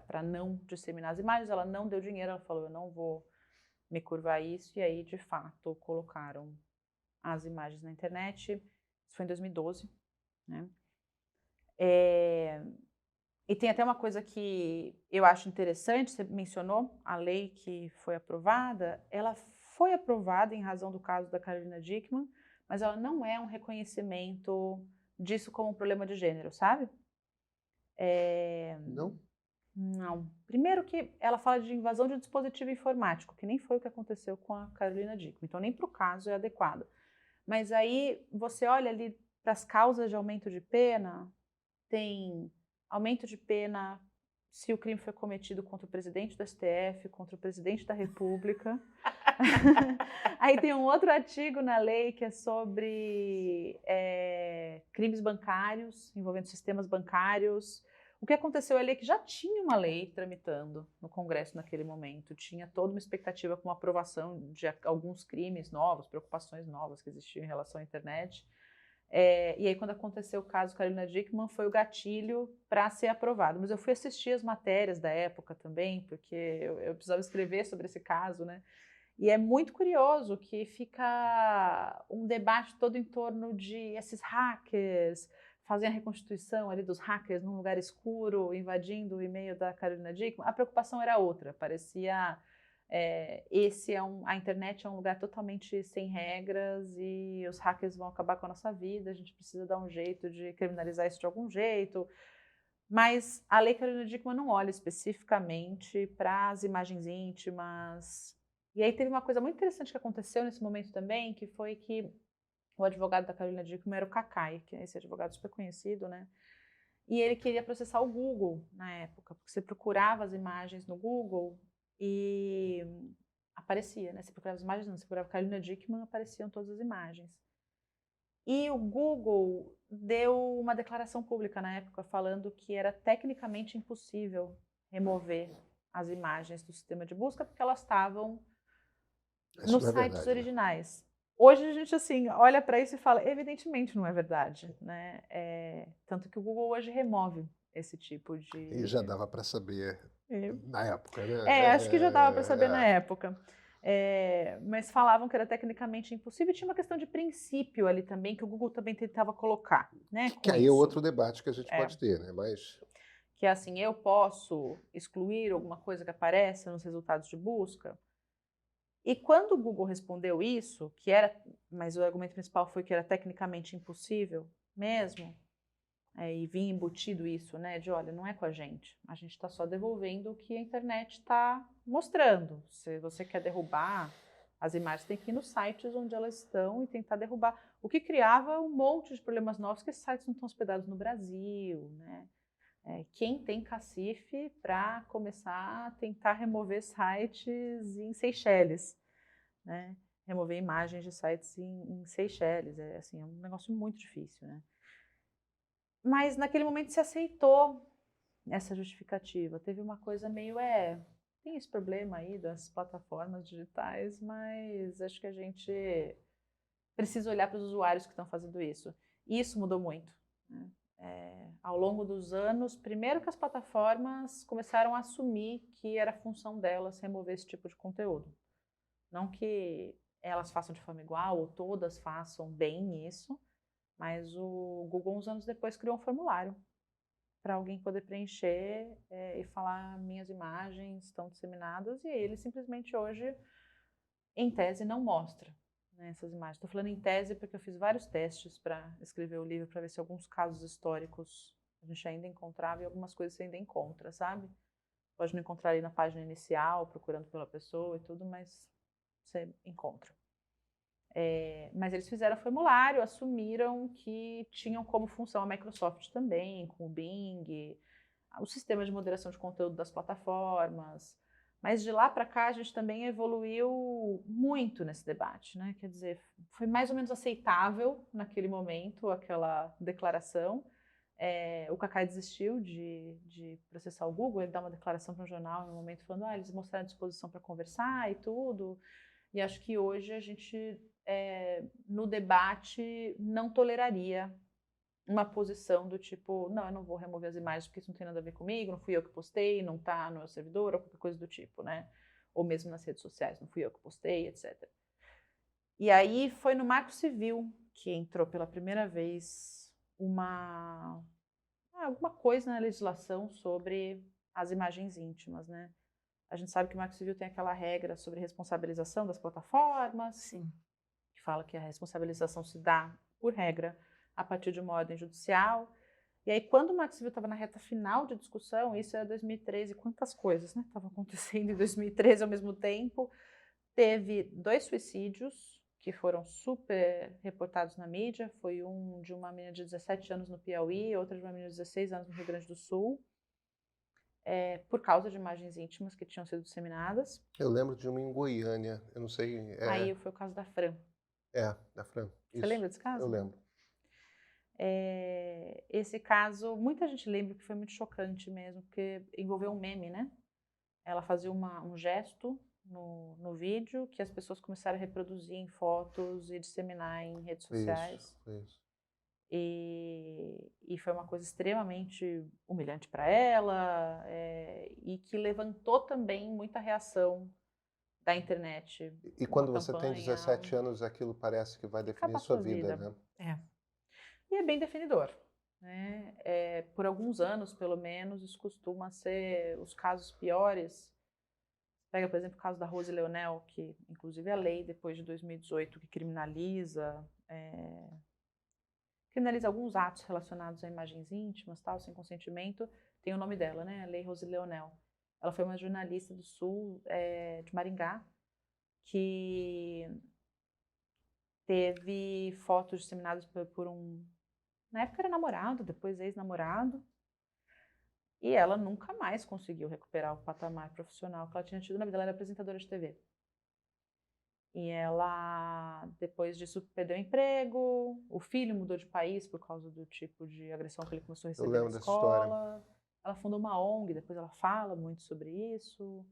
Speaker 3: para não disseminar as imagens. Ela não deu dinheiro, ela falou, eu não vou me curvar a isso, e aí, de fato, colocaram as imagens na internet. Isso foi em 2012, né? E tem até uma coisa que eu acho interessante, você mencionou a lei que foi aprovada, ela foi aprovada em razão do caso da Carolina Dickmann, mas ela não é um reconhecimento disso como um problema de gênero, sabe?
Speaker 1: Não?
Speaker 3: Não. Primeiro que ela fala de invasão de dispositivo informático, que nem foi o que aconteceu com a Carolina Dickmann, então nem para o caso é adequado. Mas aí você olha ali para as causas de aumento de pena, tem aumento de pena se o crime foi cometido contra o presidente do STF, contra o presidente da República. Aí tem um outro artigo na lei que é sobre crimes bancários, envolvendo sistemas bancários. O que aconteceu ali é que já tinha uma lei tramitando no Congresso naquele momento, tinha toda uma expectativa com a aprovação de alguns crimes novos, preocupações novas que existiam em relação à internet. E aí, quando aconteceu o caso Carolina Dickmann, foi o gatilho para ser aprovado. Mas eu fui assistir as matérias da época também, porque eu precisava escrever sobre esse caso, né? E é muito curioso que fica um debate todo em torno de esses hackers, fazem a reconstituição ali dos hackers num lugar escuro, invadindo o e-mail da Carolina Dickmann. A preocupação era outra, parecia... a internet é um lugar totalmente sem regras e os hackers vão acabar com a nossa vida, a gente precisa dar um jeito de criminalizar isso de algum jeito. Mas a Lei Carolina Dickmann não olha especificamente para as imagens íntimas. E aí teve uma coisa muito interessante que aconteceu nesse momento também, que foi que o advogado da Carolina Dickmann era o Cacai, que é esse advogado super conhecido, né? E ele queria processar o Google na época, porque você procurava as imagens no Google e aparecia, né? Você procurava as imagens, não, você procurava Carolina Dickmann, apareciam todas as imagens. E o Google deu uma declaração pública na época falando que era tecnicamente impossível remover as imagens do sistema de busca porque elas estavam nos sites originais. Hoje a gente assim olha para isso e fala, evidentemente não é verdade, né? Tanto que o Google hoje remove esse tipo de...
Speaker 1: E já dava para saber na época, né?
Speaker 3: Acho que já dava para saber na época. Mas falavam que era tecnicamente impossível e tinha uma questão de princípio ali também, que o Google também tentava colocar, né?
Speaker 1: Que aí é outro debate que a gente pode ter, né? Mas...
Speaker 3: Que é assim, eu posso excluir alguma coisa que apareça nos resultados de busca? E quando o Google respondeu isso, mas o argumento principal foi que era tecnicamente impossível mesmo, e vinha embutido isso, né, de olha, não é com a gente está só devolvendo o que a internet está mostrando. Se você quer derrubar as imagens, tem que ir nos sites onde elas estão e tentar derrubar. O que criava um monte de problemas novos, que esses sites não estão hospedados no Brasil, né? Quem tem cacife para começar a tentar remover sites em Seychelles, né? Remover imagens de sites em Seychelles, é um negócio muito difícil, né? Mas naquele momento se aceitou essa justificativa. Teve uma coisa meio, tem esse problema aí das plataformas digitais, mas acho que a gente precisa olhar para os usuários que estão fazendo isso. E isso mudou muito, né? Ao longo dos anos, primeiro que as plataformas começaram a assumir que era função delas remover esse tipo de conteúdo. Não que elas façam de forma igual ou todas façam bem isso, mas o Google, uns anos depois, criou um formulário para alguém poder preencher e falar minhas imagens estão disseminadas, e ele simplesmente hoje, em tese, não mostra, né, essas imagens. Estou falando em tese porque eu fiz vários testes para escrever o livro, para ver se alguns casos históricos a gente ainda encontrava e algumas coisas você ainda encontra, sabe? Pode não encontrar ali na página inicial, procurando pela pessoa e tudo, mas você encontra. Mas eles fizeram formulário, assumiram que tinham como função a Microsoft também, com o Bing, o sistema de moderação de conteúdo das plataformas. Mas de lá para cá a gente também evoluiu muito nesse debate, né? Quer dizer, foi mais ou menos aceitável naquele momento aquela declaração. O Cacai desistiu de processar o Google, ele dá uma declaração para um jornal no momento falando, eles mostraram disposição para conversar e tudo. E acho que hoje a gente, no debate, não toleraria uma posição do tipo, não, eu não vou remover as imagens porque isso não tem nada a ver comigo, não fui eu que postei, não está no meu servidor, ou qualquer coisa do tipo, né? Ou mesmo nas redes sociais, não fui eu que postei, etc. E aí foi no Marco Civil que entrou pela primeira vez alguma coisa na legislação sobre as imagens íntimas, né? A gente sabe que o Marco Civil tem aquela regra sobre responsabilização das plataformas.
Speaker 2: Sim.
Speaker 3: Que fala que a responsabilização se dá, por regra, a partir de uma ordem judicial. E aí, quando o Marco Civil estava na reta final de discussão, isso era 2013, quantas coisas, né, estavam acontecendo em 2013 ao mesmo tempo. Teve 2 suicídios que foram super reportados na mídia. Foi um de uma menina de 17 anos no Piauí, outra de uma menina de 16 anos no Rio Grande do Sul, por causa de imagens íntimas que tinham sido disseminadas.
Speaker 1: Eu lembro de uma em Goiânia, eu não sei.
Speaker 3: Aí foi o caso da Fran.
Speaker 1: Da Fran.
Speaker 3: Você lembra desse caso?
Speaker 1: Eu lembro.
Speaker 3: Esse caso, muita gente lembra que foi muito chocante mesmo, porque envolveu um meme, né? Ela fazia um gesto no vídeo que as pessoas começaram a reproduzir em fotos e disseminar em redes sociais.
Speaker 1: Isso.
Speaker 3: E foi uma coisa extremamente humilhante para ela, e que levantou também muita reação da internet.
Speaker 1: E quando você tem 17 anos, aquilo parece que vai definir sua vida, né?
Speaker 3: E é bem definidor, né? Por alguns anos, pelo menos, isso costuma ser os casos piores. Pega, por exemplo, o caso da Rose Leonel, que inclusive a lei, depois de 2018, que criminaliza alguns atos relacionados a imagens íntimas, tal, sem consentimento, tem o nome dela, né? A Lei Rose Leonel. Ela foi uma jornalista do Sul, de Maringá, que teve fotos disseminadas por na época era namorado, depois ex-namorado, e ela nunca mais conseguiu recuperar o patamar profissional que ela tinha tido na vida. Ela era apresentadora de TV. E ela, depois disso, perdeu o emprego, o filho mudou de país por causa do tipo de agressão que ele começou a receber na escola. Ela fundou uma ONG, depois ela fala muito sobre isso.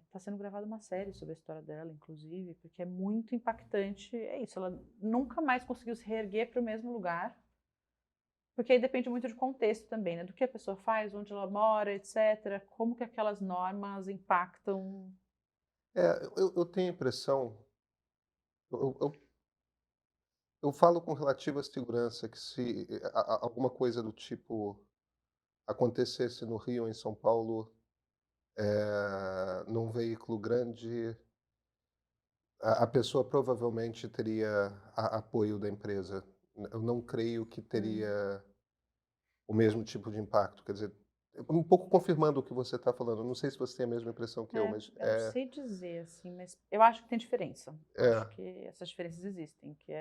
Speaker 3: Está sendo gravada uma série sobre a história dela, inclusive, porque é muito impactante. É isso, ela nunca mais conseguiu se reerguer para o mesmo lugar, porque aí depende muito de contexto também, né? Do que a pessoa faz, onde ela mora, etc. Como que aquelas normas impactam.
Speaker 1: Eu tenho a impressão, eu falo com relativa segurança que se alguma coisa do tipo acontecesse no Rio ou em São Paulo, num veículo grande, a pessoa provavelmente teria apoio da empresa. Eu não creio que teria o mesmo tipo de impacto. Quer dizer, um pouco confirmando o que você está falando. Não sei se você tem a mesma impressão que eu, mas...
Speaker 3: Eu não sei dizer, assim, mas eu acho que tem diferença. Acho que essas diferenças existem, que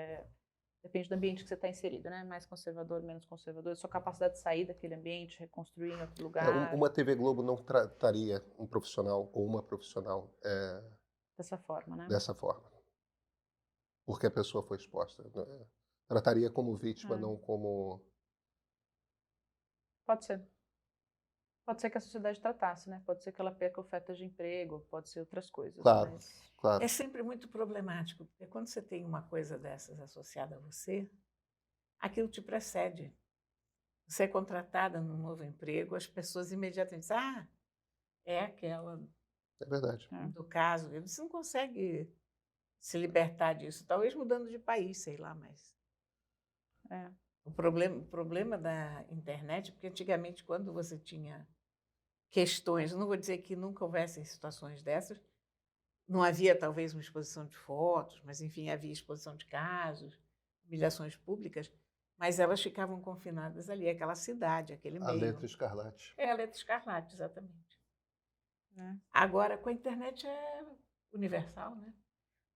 Speaker 3: depende do ambiente que você está inserido, né? Mais conservador, menos conservador, sua capacidade de sair daquele ambiente, reconstruir em outro lugar.
Speaker 1: Uma TV Globo não trataria um profissional ou uma profissional
Speaker 3: dessa forma, né?
Speaker 1: Dessa forma. Porque a pessoa foi exposta. Né? Trataria como vítima, não como...
Speaker 3: Pode ser. Pode ser que a sociedade tratasse, né? Pode ser que ela perca ofertas de emprego, pode ser outras coisas.
Speaker 1: Claro,
Speaker 3: mas...
Speaker 1: claro.
Speaker 2: É sempre muito problemático, porque quando você tem uma coisa dessas associada a você, aquilo te precede. Você é contratada num novo emprego, as pessoas imediatamente dizem, é aquela
Speaker 1: É verdade.
Speaker 2: do caso. Você não consegue se libertar disso, talvez mudando de país, sei lá, mas... O problema da internet, porque antigamente, quando você tinha questões, não vou dizer que nunca houvessem situações dessas, não havia talvez uma exposição de fotos, mas enfim, havia exposição de casos, humilhações públicas, mas elas ficavam confinadas ali, aquela cidade, aquele meio.
Speaker 1: A letra escarlate.
Speaker 2: A letra escarlate, exatamente. Agora, com a internet é universal, né?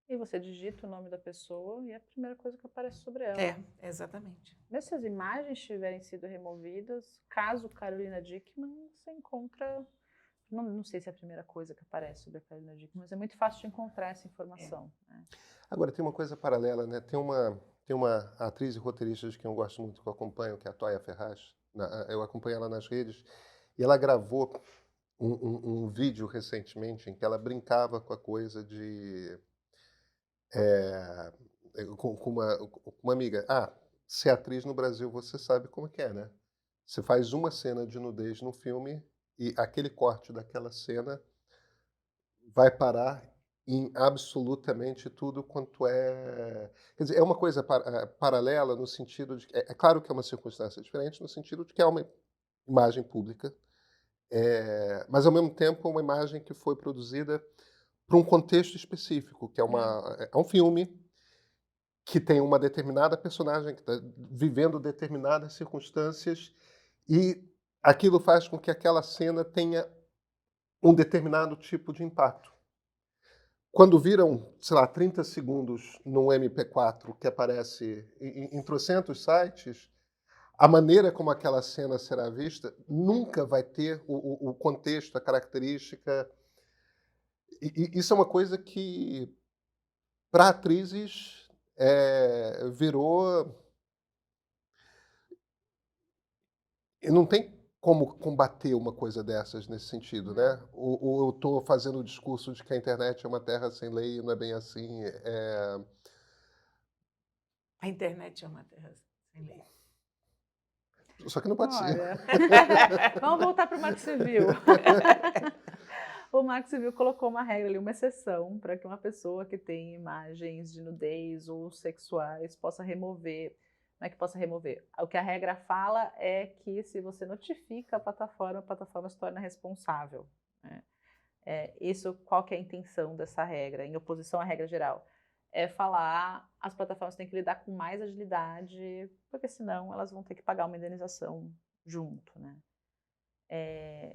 Speaker 3: E você digita o nome da pessoa e é a primeira coisa que aparece sobre ela.
Speaker 2: Exatamente.
Speaker 3: Mesmo se as imagens tiverem sido removidas, caso Carolina Dickmann, você encontra... Não sei se é a primeira coisa que aparece sobre a Carolina Dickmann, mas é muito fácil de encontrar essa informação. Né?
Speaker 1: Agora, tem uma coisa paralela, né? Tem uma atriz e roteirista de quem eu gosto muito, que eu acompanho, que é a Toya Ferraz. Eu acompanho ela nas redes, e ela gravou um vídeo recentemente em que ela brincava com a coisa de... com uma amiga. Ser atriz no Brasil, você sabe como que é, né? Você faz uma cena de nudez no filme e aquele corte daquela cena vai parar em absolutamente tudo quanto é... Quer dizer, é uma coisa paralela no sentido de... É claro que é uma circunstância diferente no sentido de que é uma imagem pública, mas, ao mesmo tempo, é uma imagem que foi produzida para um contexto específico, que é um filme que tem uma determinada personagem que está vivendo determinadas circunstâncias e aquilo faz com que aquela cena tenha um determinado tipo de impacto. quando viram, sei lá, 30 segundos num MP4 que aparece em trocentos sites, a maneira como aquela cena será vista nunca vai ter o contexto, a característica. E isso é uma coisa que, para atrizes, virou. E não tem como combater uma coisa dessas nesse sentido, né? Ou eu estou fazendo o discurso de que a internet é uma terra sem lei e não é bem assim.
Speaker 2: A internet é uma terra sem lei.
Speaker 1: Só que não pode ser.
Speaker 3: Olha, vamos voltar para o Marco Civil. O Marco Civil colocou uma regra ali, uma exceção, para que uma pessoa que tem imagens de nudez ou sexuais possa remover. Não é que possa remover. O que a regra fala é que se você notifica a plataforma se torna responsável, né? Isso, qual que é a intenção dessa regra, em oposição à regra geral? É falar, as plataformas têm que lidar com mais agilidade, porque senão elas vão ter que pagar uma indenização junto, né?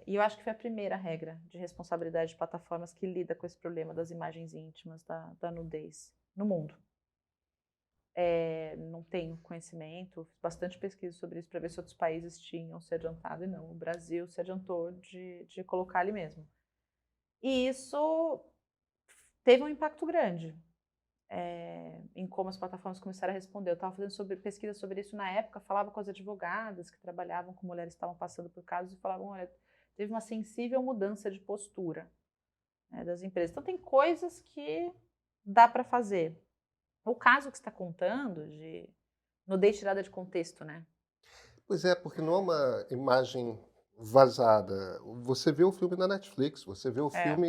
Speaker 3: E eu acho que foi a primeira regra de responsabilidade de plataformas que lida com esse problema das imagens íntimas, da nudez, no mundo. Não tenho conhecimento, fiz bastante pesquisa sobre isso para ver se outros países tinham se adiantado, e não, o Brasil se adiantou de colocar ali mesmo. E isso teve um impacto grande em como as plataformas começaram a responder. Eu estava fazendo pesquisa sobre isso na época, falava com as advogadas que trabalhavam com mulheres que estavam passando por casos e falavam, olha, teve uma sensível mudança de postura, né, das empresas. Então tem coisas que dá para fazer. O caso que você está contando de nudez tirada de contexto, né?
Speaker 1: Pois é, porque não é uma imagem vazada. Você vê o filme na Netflix, você vê o filme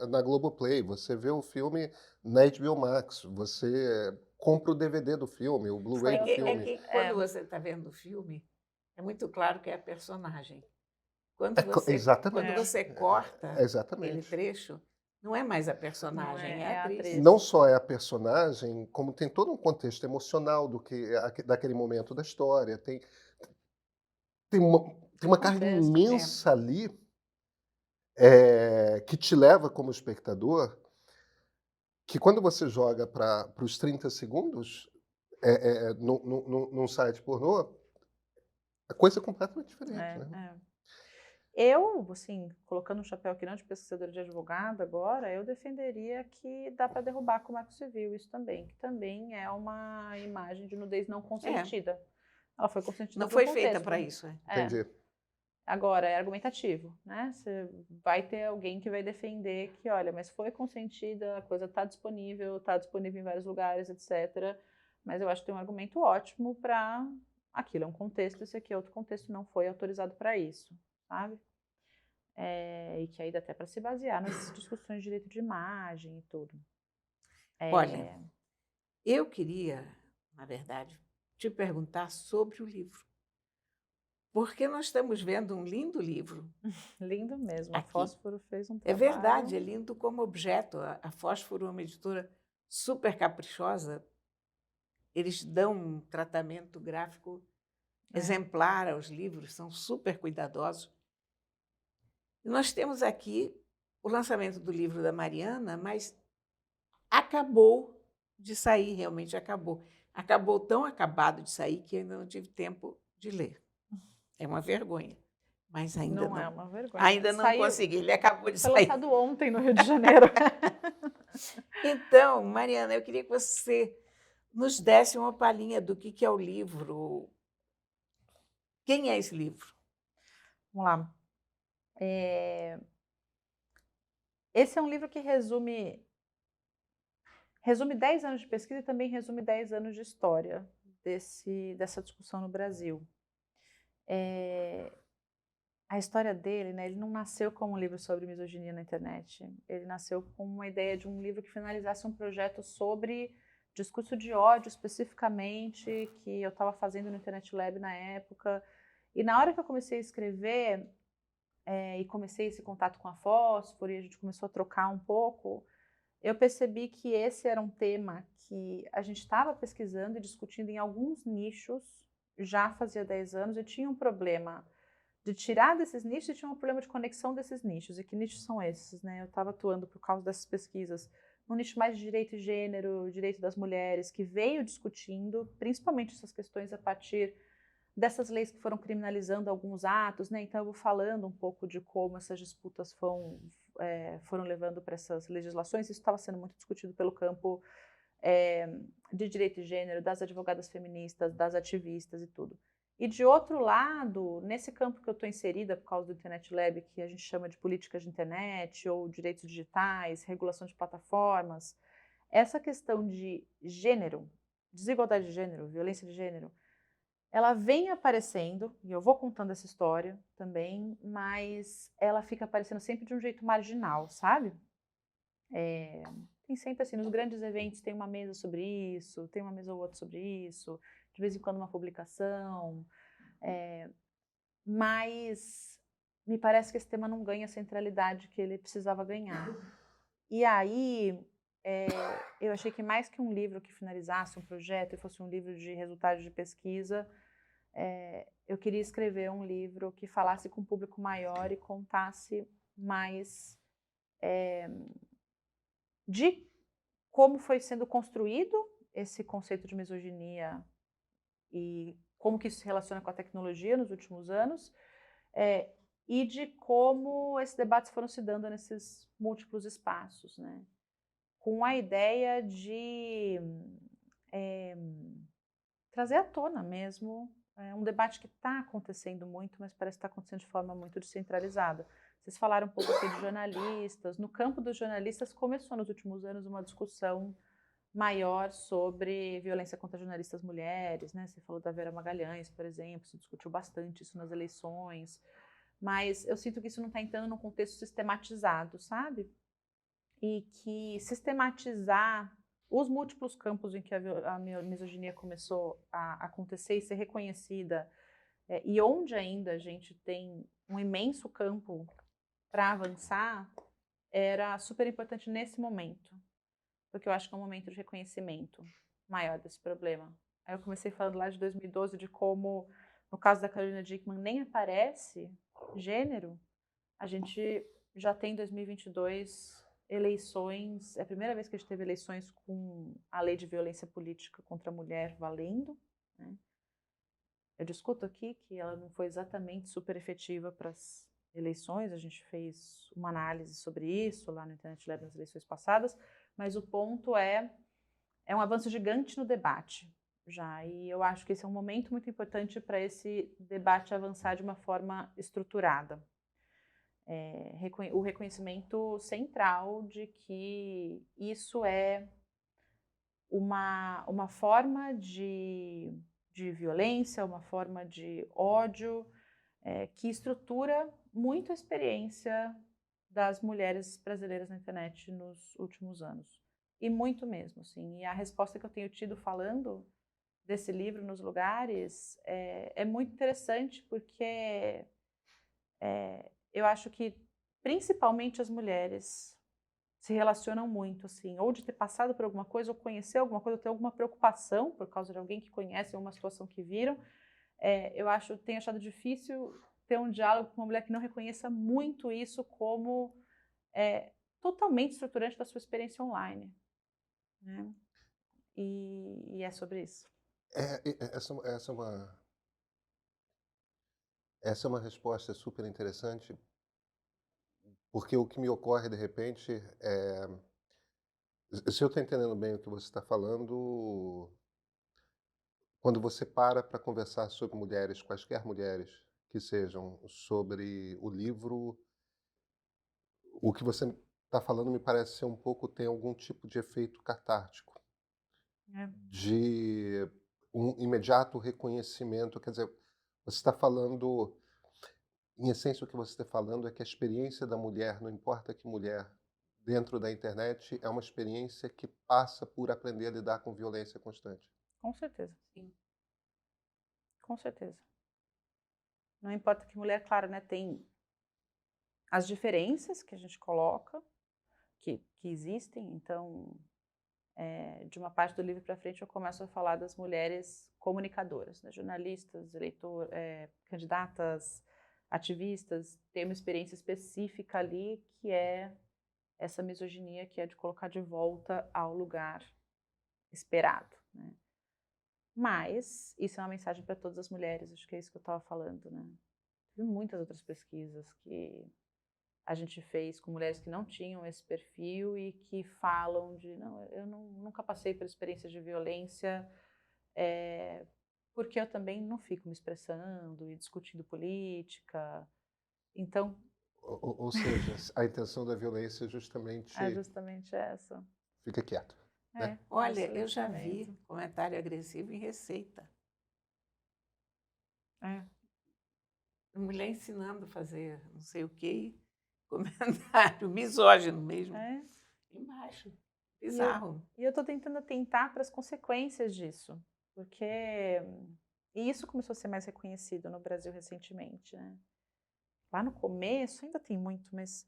Speaker 1: na Globoplay, você vê o filme na HBO Max, você compra o DVD do filme, o Blu-ray do filme.
Speaker 2: Que quando você está vendo o filme, é muito claro que é a personagem. Quando
Speaker 1: Exatamente.
Speaker 2: você corta
Speaker 1: Exatamente.
Speaker 2: aquele trecho, não é mais a personagem, é a atriz.
Speaker 1: Não só é a personagem, como tem todo um contexto emocional daquele momento da história. Tem uma carga imensa ali que te leva como espectador, que quando você joga para os 30 segundos num site pornô, a coisa é completamente diferente. Né?
Speaker 3: Eu, assim, colocando um chapéu aqui não de pesquisadora de advogado agora, eu defenderia que dá para derrubar com o Marco Civil isso também, que também é uma imagem de nudez não consentida. Ela foi consentida
Speaker 2: não foi feita para isso.
Speaker 1: Entendi.
Speaker 3: Agora, é argumentativo, né? Você vai ter alguém que vai defender que, olha, mas foi consentida, a coisa está disponível em vários lugares, etc. Mas eu acho que tem um argumento ótimo para aquilo é um contexto, esse aqui é outro contexto, não foi autorizado para isso, sabe? E que aí dá até para se basear nas discussões de direito de imagem e tudo.
Speaker 2: Olha, eu queria, na verdade, te perguntar sobre o livro. Porque nós estamos vendo um lindo livro.
Speaker 3: Lindo mesmo.
Speaker 2: Aqui.
Speaker 3: A Fósforo fez um trabalho.
Speaker 2: É verdade, é lindo como objeto. A Fósforo é uma editora super caprichosa. Eles dão um tratamento gráfico exemplar aos livros, são super cuidadosos. E nós temos aqui o lançamento do livro da Mariana, mas acabou de sair, realmente acabou. Acabou tão acabado de sair que ainda não tive tempo de ler. É uma vergonha, mas ainda não.
Speaker 3: Não é uma vergonha.
Speaker 2: Ainda não consegui, ele acabou de sair.
Speaker 3: Foi lançado ontem no Rio de Janeiro.
Speaker 2: Então, Mariana, eu queria que você nos desse uma palhinha do que é o livro. Quem é esse livro?
Speaker 3: Vamos lá. Esse é um livro que resume 10 anos de pesquisa e também resume 10 anos de história dessa discussão no Brasil. A história dele, né, ele não nasceu como um livro sobre misoginia na internet. Ele nasceu com uma ideia de um livro que finalizasse um projeto sobre discurso de ódio especificamente, que eu estava fazendo no Internet Lab na época. E na hora que eu comecei a escrever, e comecei esse contato com a Fósforo, e a gente começou a trocar um pouco, eu percebi que esse era um tema que a gente estava pesquisando e discutindo em alguns nichos, já fazia 10 anos, e tinha um problema de tirar desses nichos, e tinha um problema de conexão desses nichos. E que nichos são esses, né? Eu estava atuando por causa dessas pesquisas no nicho mais de direito e gênero, direito das mulheres, que veio discutindo principalmente essas questões a partir dessas leis que foram criminalizando alguns atos, né? Então eu vou falando um pouco de como essas disputas foram levando para essas legislações. Isso estava sendo muito discutido pelo campo de direito e gênero, das advogadas feministas, das ativistas e tudo. E de outro lado, nesse campo que eu estou inserida por causa do Internet Lab, que a gente chama de políticas de internet ou direitos digitais, regulação de plataformas, essa questão de gênero, desigualdade de gênero, violência de gênero, ela vem aparecendo, e eu vou contando essa história também, mas ela fica aparecendo sempre de um jeito marginal, sabe? Tem sempre assim, nos grandes eventos tem uma mesa sobre isso, tem uma mesa ou outra sobre isso, de vez em quando uma publicação, mas me parece que esse tema não ganha a centralidade que ele precisava ganhar. E aí, eu achei que mais que um livro que finalizasse um projeto e fosse um livro de resultados de pesquisa, eu queria escrever um livro que falasse com um público maior e contasse mais de como foi sendo construído esse conceito de misoginia e como que isso se relaciona com a tecnologia nos últimos anos, e de como esses debates foram se dando nesses múltiplos espaços, né? Com a ideia de trazer à tona mesmo um debate que está acontecendo muito, mas parece que está acontecendo de forma muito descentralizada. Vocês falaram um pouco aqui de jornalistas. No campo dos jornalistas começou nos últimos anos uma discussão maior sobre violência contra jornalistas mulheres, né? Você falou da Vera Magalhães, por exemplo, se discutiu bastante isso nas eleições, mas eu sinto que isso não está entrando num contexto sistematizado, sabe? E que sistematizar os múltiplos campos em que a misoginia começou a acontecer e ser reconhecida, e onde ainda a gente tem um imenso campo para avançar, era super importante nesse momento, porque eu acho que é um momento de reconhecimento maior desse problema. Aí eu comecei falando lá de 2012 de como, no caso da Carolina Dickmann, nem aparece gênero. A gente já tem em 2022 eleições, é a primeira vez que a gente teve eleições com a lei de violência política contra a mulher valendo, né? Eu discuto aqui que ela não foi exatamente super efetiva para as eleições, a gente fez uma análise sobre isso lá no Internet Lab nas eleições passadas, mas o ponto é um avanço gigante no debate já, e eu acho que esse é um momento muito importante para esse debate avançar de uma forma estruturada. O reconhecimento central de que isso é uma forma de violência, uma forma de ódio, que estrutura muito a experiência das mulheres brasileiras na internet nos últimos anos. E muito mesmo, assim. E a resposta que eu tenho tido falando desse livro nos lugares é muito interessante, porque eu acho que principalmente as mulheres se relacionam muito, assim, ou de ter passado por alguma coisa, ou conhecer alguma coisa, ou ter alguma preocupação por causa de alguém que conhece, ou uma situação que viram. Tenho achado difícil ter um diálogo com uma mulher que não reconheça muito isso como totalmente estruturante da sua experiência online, né? E é sobre isso.
Speaker 1: Essa é uma resposta super interessante, porque o que me ocorre de repente é, se eu estou entendendo bem o que você está falando, quando você para conversar sobre mulheres, quaisquer mulheres que sejam, sobre o livro, o que você está falando me parece ser um pouco, tem algum tipo de efeito catártico, de um imediato reconhecimento, quer dizer, você está falando, em essência o que você está falando é que a experiência da mulher, não importa que mulher, dentro da internet, é uma experiência que passa por aprender a lidar com violência constante.
Speaker 3: Com certeza. Sim. Com certeza. Não importa que mulher, claro, né, tem as diferenças que a gente coloca, que existem, então, de uma parte do livro para frente eu começo a falar das mulheres comunicadoras, né, jornalistas, candidatas, ativistas têm uma experiência específica ali, que é essa misoginia, que é de colocar de volta ao lugar esperado, né? Mas isso é uma mensagem para todas as mulheres, acho que é isso que eu estava falando, né? Tem muitas outras pesquisas que a gente fez com mulheres que não tinham esse perfil e que falam de, não, eu nunca passei por experiência de violência, porque eu também não fico me expressando e discutindo política. Então,
Speaker 1: Ou seja, a intenção da violência é justamente
Speaker 3: é justamente essa.
Speaker 1: fica quieto, né?
Speaker 2: Olha,
Speaker 3: isso
Speaker 2: eu já vi
Speaker 3: mesmo.
Speaker 2: comentário agressivo em receita. Mulher ensinando a fazer não sei o quê, comentário misógino mesmo, embaixo. Bizarro.
Speaker 3: E eu estou tentando atentar para as consequências disso, porque e isso começou a ser mais reconhecido no Brasil recentemente, né? Lá no começo ainda tem muito, mas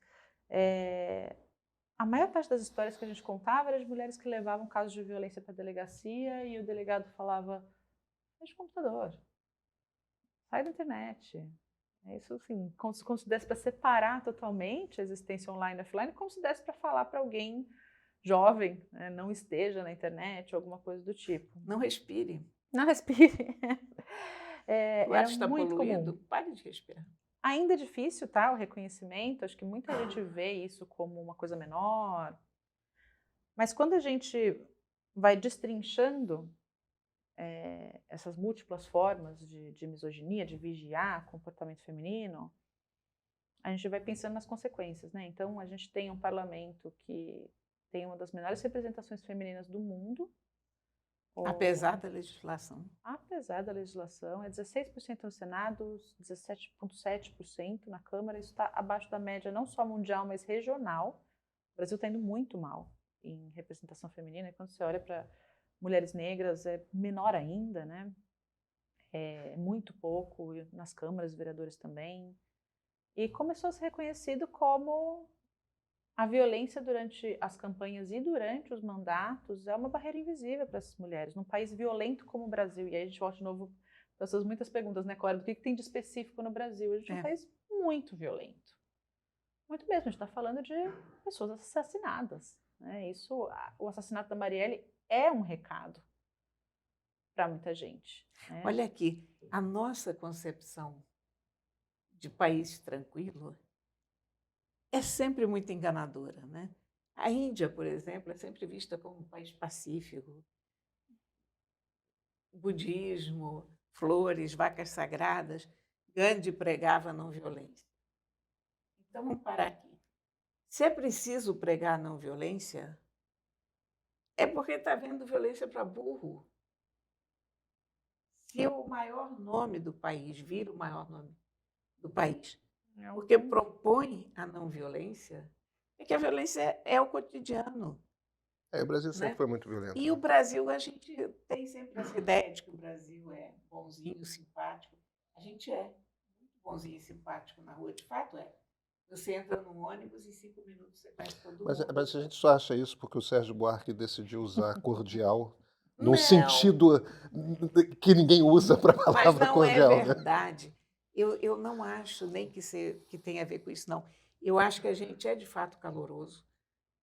Speaker 3: a maior parte das histórias que a gente contava era de mulheres que levavam casos de violência para a delegacia e o delegado falava: fecha o computador, sai da internet. É isso, assim, como se desse para separar totalmente a existência online e offline, como se desse para falar para alguém jovem, né, não esteja na internet ou alguma coisa do tipo.
Speaker 2: Não respire.
Speaker 3: Não respire.
Speaker 2: O ar
Speaker 3: Era
Speaker 2: está
Speaker 3: muito
Speaker 2: poluído,
Speaker 3: comum.
Speaker 2: pare de respirar.
Speaker 3: Ainda é difícil, tá, o reconhecimento, acho que muita gente vê isso como uma coisa menor, mas quando a gente vai destrinchando essas múltiplas formas de misoginia, de vigiar comportamento feminino, a gente vai pensando nas consequências, né? Então, a gente tem um parlamento que tem uma das menores representações femininas do mundo.
Speaker 2: Apesar da legislação.
Speaker 3: Apesar da legislação, é 16% no Senado, 17,7% na Câmara. Isso está abaixo da média não só mundial, mas regional. O Brasil está indo muito mal em representação feminina. E quando você olha para mulheres negras, é menor ainda, né? É muito pouco, nas câmaras, vereadores também. E começou a ser reconhecido como a violência durante as campanhas e durante os mandatos é uma barreira invisível para essas mulheres. Num país violento como o Brasil, e aí a gente volta de novo para essas muitas perguntas, né, Clara? Do que tem de específico no Brasil? A gente é um país muito violento. Muito mesmo, a gente está falando de pessoas assassinadas, né? Isso, o assassinato da Marielle é um recado para muita gente, né?
Speaker 2: Olha aqui, a nossa concepção de país tranquilo é sempre muito enganadora, né? A Índia, por exemplo, é sempre vista como um país pacífico. Budismo, flores, vacas sagradas. Gandhi pregava a não violência. Então, vamos parar aqui. Se é preciso pregar a não violência, é porque está havendo violência para burro. Se o maior nome do país vira o maior nome do país, porque propõe a não violência, é que a violência é o cotidiano.
Speaker 1: O Brasil sempre
Speaker 2: né?
Speaker 1: foi muito violento.
Speaker 2: E o Brasil, a gente tem sempre essa ideia de que o Brasil é bonzinho, simpático. A gente é muito bonzinho e simpático na rua, de fato é. Você entra num ônibus e em 5 minutos você conhece todo mundo.
Speaker 1: Mas a gente só acha isso porque o Sérgio Buarque decidiu usar cordial num
Speaker 2: Não.
Speaker 1: sentido que ninguém usa para a
Speaker 2: Mas
Speaker 1: palavra
Speaker 2: não
Speaker 1: cordial,
Speaker 2: é
Speaker 1: né?
Speaker 2: verdade. Eu não acho nem que tenha a ver com isso, não. Eu acho que a gente é, de fato, caloroso.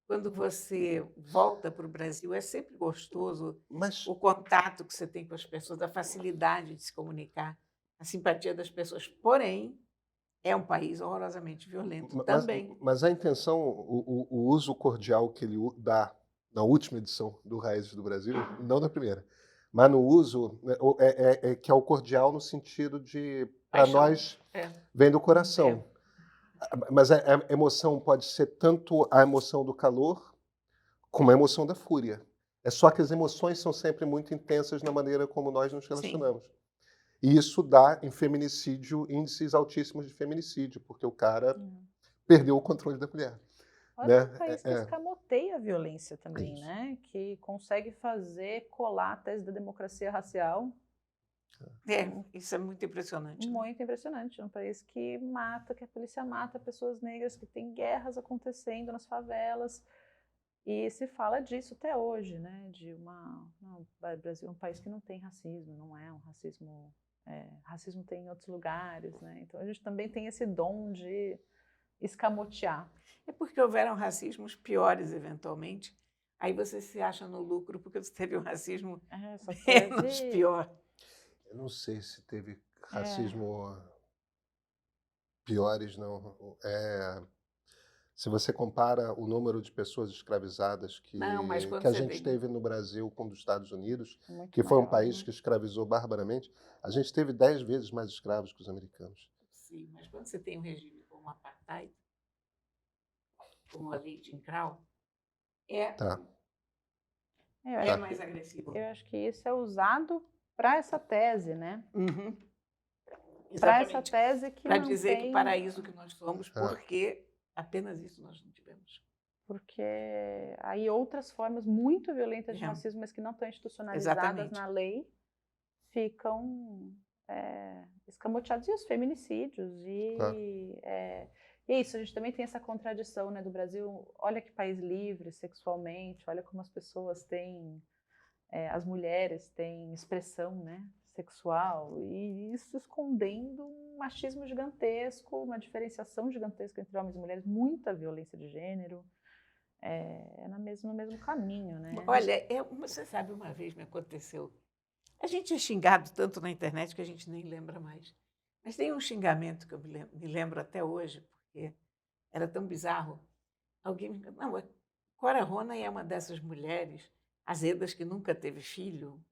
Speaker 2: Quando você volta para o Brasil, é sempre gostoso o contato que você tem com as pessoas, a facilidade de se comunicar, a simpatia das pessoas. Porém, é um país horrorosamente violento também.
Speaker 1: Mas a intenção, o uso cordial que ele dá na última edição do Raízes do Brasil, não na primeira, mas no uso, que é o cordial no sentido de, para nós, vem do coração. Mas a emoção pode ser tanto a emoção do calor como a emoção da fúria. É só que as emoções são sempre muito intensas na maneira como nós nos relacionamos. Sim. E isso dá em feminicídio índices altíssimos de feminicídio, porque o cara perdeu o controle da mulher.
Speaker 3: Olha, um país que escamoteia a violência também, né? Que consegue fazer colar a tese da democracia racial.
Speaker 2: Isso é muito impressionante.
Speaker 3: Muito impressionante. Um país que mata, que a polícia mata pessoas negras, que tem guerras acontecendo nas favelas. E se fala disso até hoje, né? O Brasil é um país que não tem racismo, não é um racismo racismo tem em outros lugares, né? Então a gente também tem esse dom de escamotear.
Speaker 2: É porque houveram racismos piores, eventualmente. Aí você se acha no lucro porque você teve um racismo
Speaker 3: Essa
Speaker 2: menos
Speaker 3: tese,
Speaker 2: pior.
Speaker 1: Eu não sei se teve racismo piores, não. Se você compara o número de pessoas escravizadas
Speaker 2: Não, mas
Speaker 1: que
Speaker 2: quando
Speaker 1: a
Speaker 2: você
Speaker 1: gente
Speaker 2: tem...
Speaker 1: teve no Brasil com os Estados Unidos,
Speaker 3: muito
Speaker 1: que foi um
Speaker 3: maior,
Speaker 1: país
Speaker 3: né?
Speaker 1: que escravizou barbaramente, a gente teve 10 vezes mais escravos que os americanos.
Speaker 2: Sim, mas quando você tem um regime como o apartheid, como a lei de Jim Crow,
Speaker 1: Tá.
Speaker 3: Eu
Speaker 2: é
Speaker 3: acho,
Speaker 2: mais agressivo.
Speaker 3: eu acho que isso é usado para essa tese, né?
Speaker 2: Uhum.
Speaker 3: Para essa
Speaker 2: Exatamente.
Speaker 3: tese que
Speaker 2: Para
Speaker 3: não
Speaker 2: dizer que
Speaker 3: tem,
Speaker 2: o paraíso que nós somos,
Speaker 1: Ah.
Speaker 2: porque apenas isso nós não tivemos.
Speaker 3: porque aí outras formas muito violentas de
Speaker 2: É.
Speaker 3: racismo, mas que não estão institucionalizadas
Speaker 2: Exatamente.
Speaker 3: na lei, ficam escamoteados. E os feminicídios, e é isso, a gente também tem essa contradição, né, do Brasil. Olha que país livre sexualmente, olha como as pessoas têm, as mulheres têm expressão, né, sexual, e isso escondendo um machismo gigantesco, uma diferenciação gigantesca entre homens e mulheres, muita violência de gênero. No mesmo caminho, né?
Speaker 2: Olha, você sabe, uma vez me aconteceu. A gente é xingado tanto na internet que a gente nem lembra mais. Mas tem um xingamento que eu me lembro até hoje, porque era tão bizarro. Alguém me... Não, a Cora Rona é uma dessas mulheres azedas que nunca teve filho.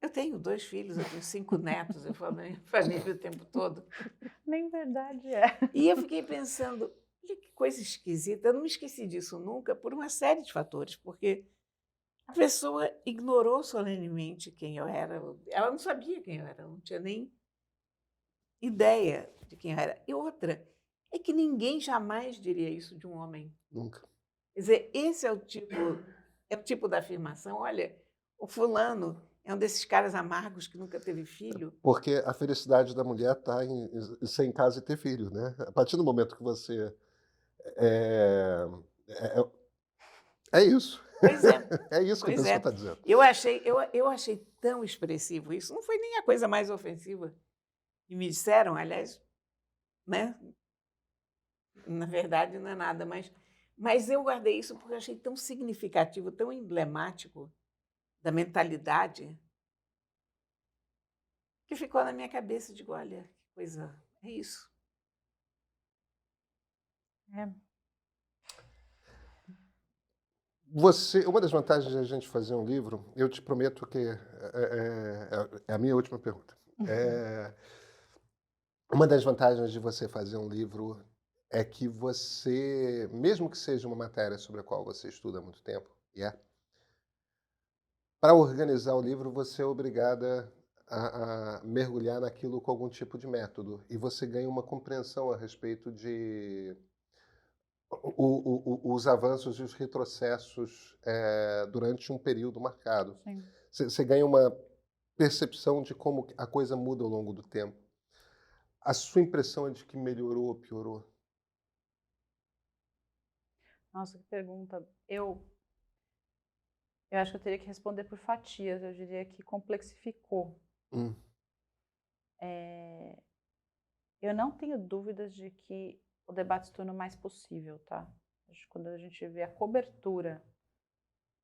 Speaker 2: Eu tenho 2 filhos, eu tenho 5 netos, eu falo da minha família o tempo todo.
Speaker 3: Nem verdade é.
Speaker 2: E eu fiquei pensando, olha que coisa esquisita, eu não me esqueci disso nunca, por uma série de fatores, porque a pessoa ignorou solenemente quem eu era, ela não sabia quem eu era, não tinha nem ideia de quem eu era. E outra, é que ninguém jamais diria isso de um homem.
Speaker 1: Nunca.
Speaker 2: Quer dizer, esse é o tipo da afirmação, olha, o fulano é um desses caras amargos que nunca teve filho.
Speaker 1: Porque a felicidade da mulher está em ser em casa e ter filho, né? A partir do momento que você é, é isso.
Speaker 2: Pois é,
Speaker 1: É isso que a
Speaker 2: pois
Speaker 1: pessoa
Speaker 2: é.
Speaker 1: está dizendo.
Speaker 2: Eu achei tão expressivo isso. Não foi nem a coisa mais ofensiva que me disseram, aliás, né? Na verdade, não é nada, mas eu guardei isso porque eu achei tão significativo, tão emblemático da mentalidade, que ficou na minha cabeça. Digo, olha, que coisa, é isso.
Speaker 1: Uma das vantagens de a gente fazer um livro, eu te prometo que é a minha última pergunta. Uma das vantagens de você fazer um livro é que você, mesmo que seja uma matéria sobre a qual você estuda há muito tempo, para organizar o livro você é obrigada a mergulhar naquilo com algum tipo de método e você ganha uma compreensão a respeito de os avanços e os retrocessos durante um período marcado. Você ganha uma percepção de como a coisa muda ao longo do tempo. A sua impressão é de que melhorou ou piorou?
Speaker 3: Nossa, que pergunta. Eu acho que eu teria que responder por fatias. Eu diria que complexificou. Eu não tenho dúvidas de que o debate se tornou mais possível, tá? Quando a gente vê a cobertura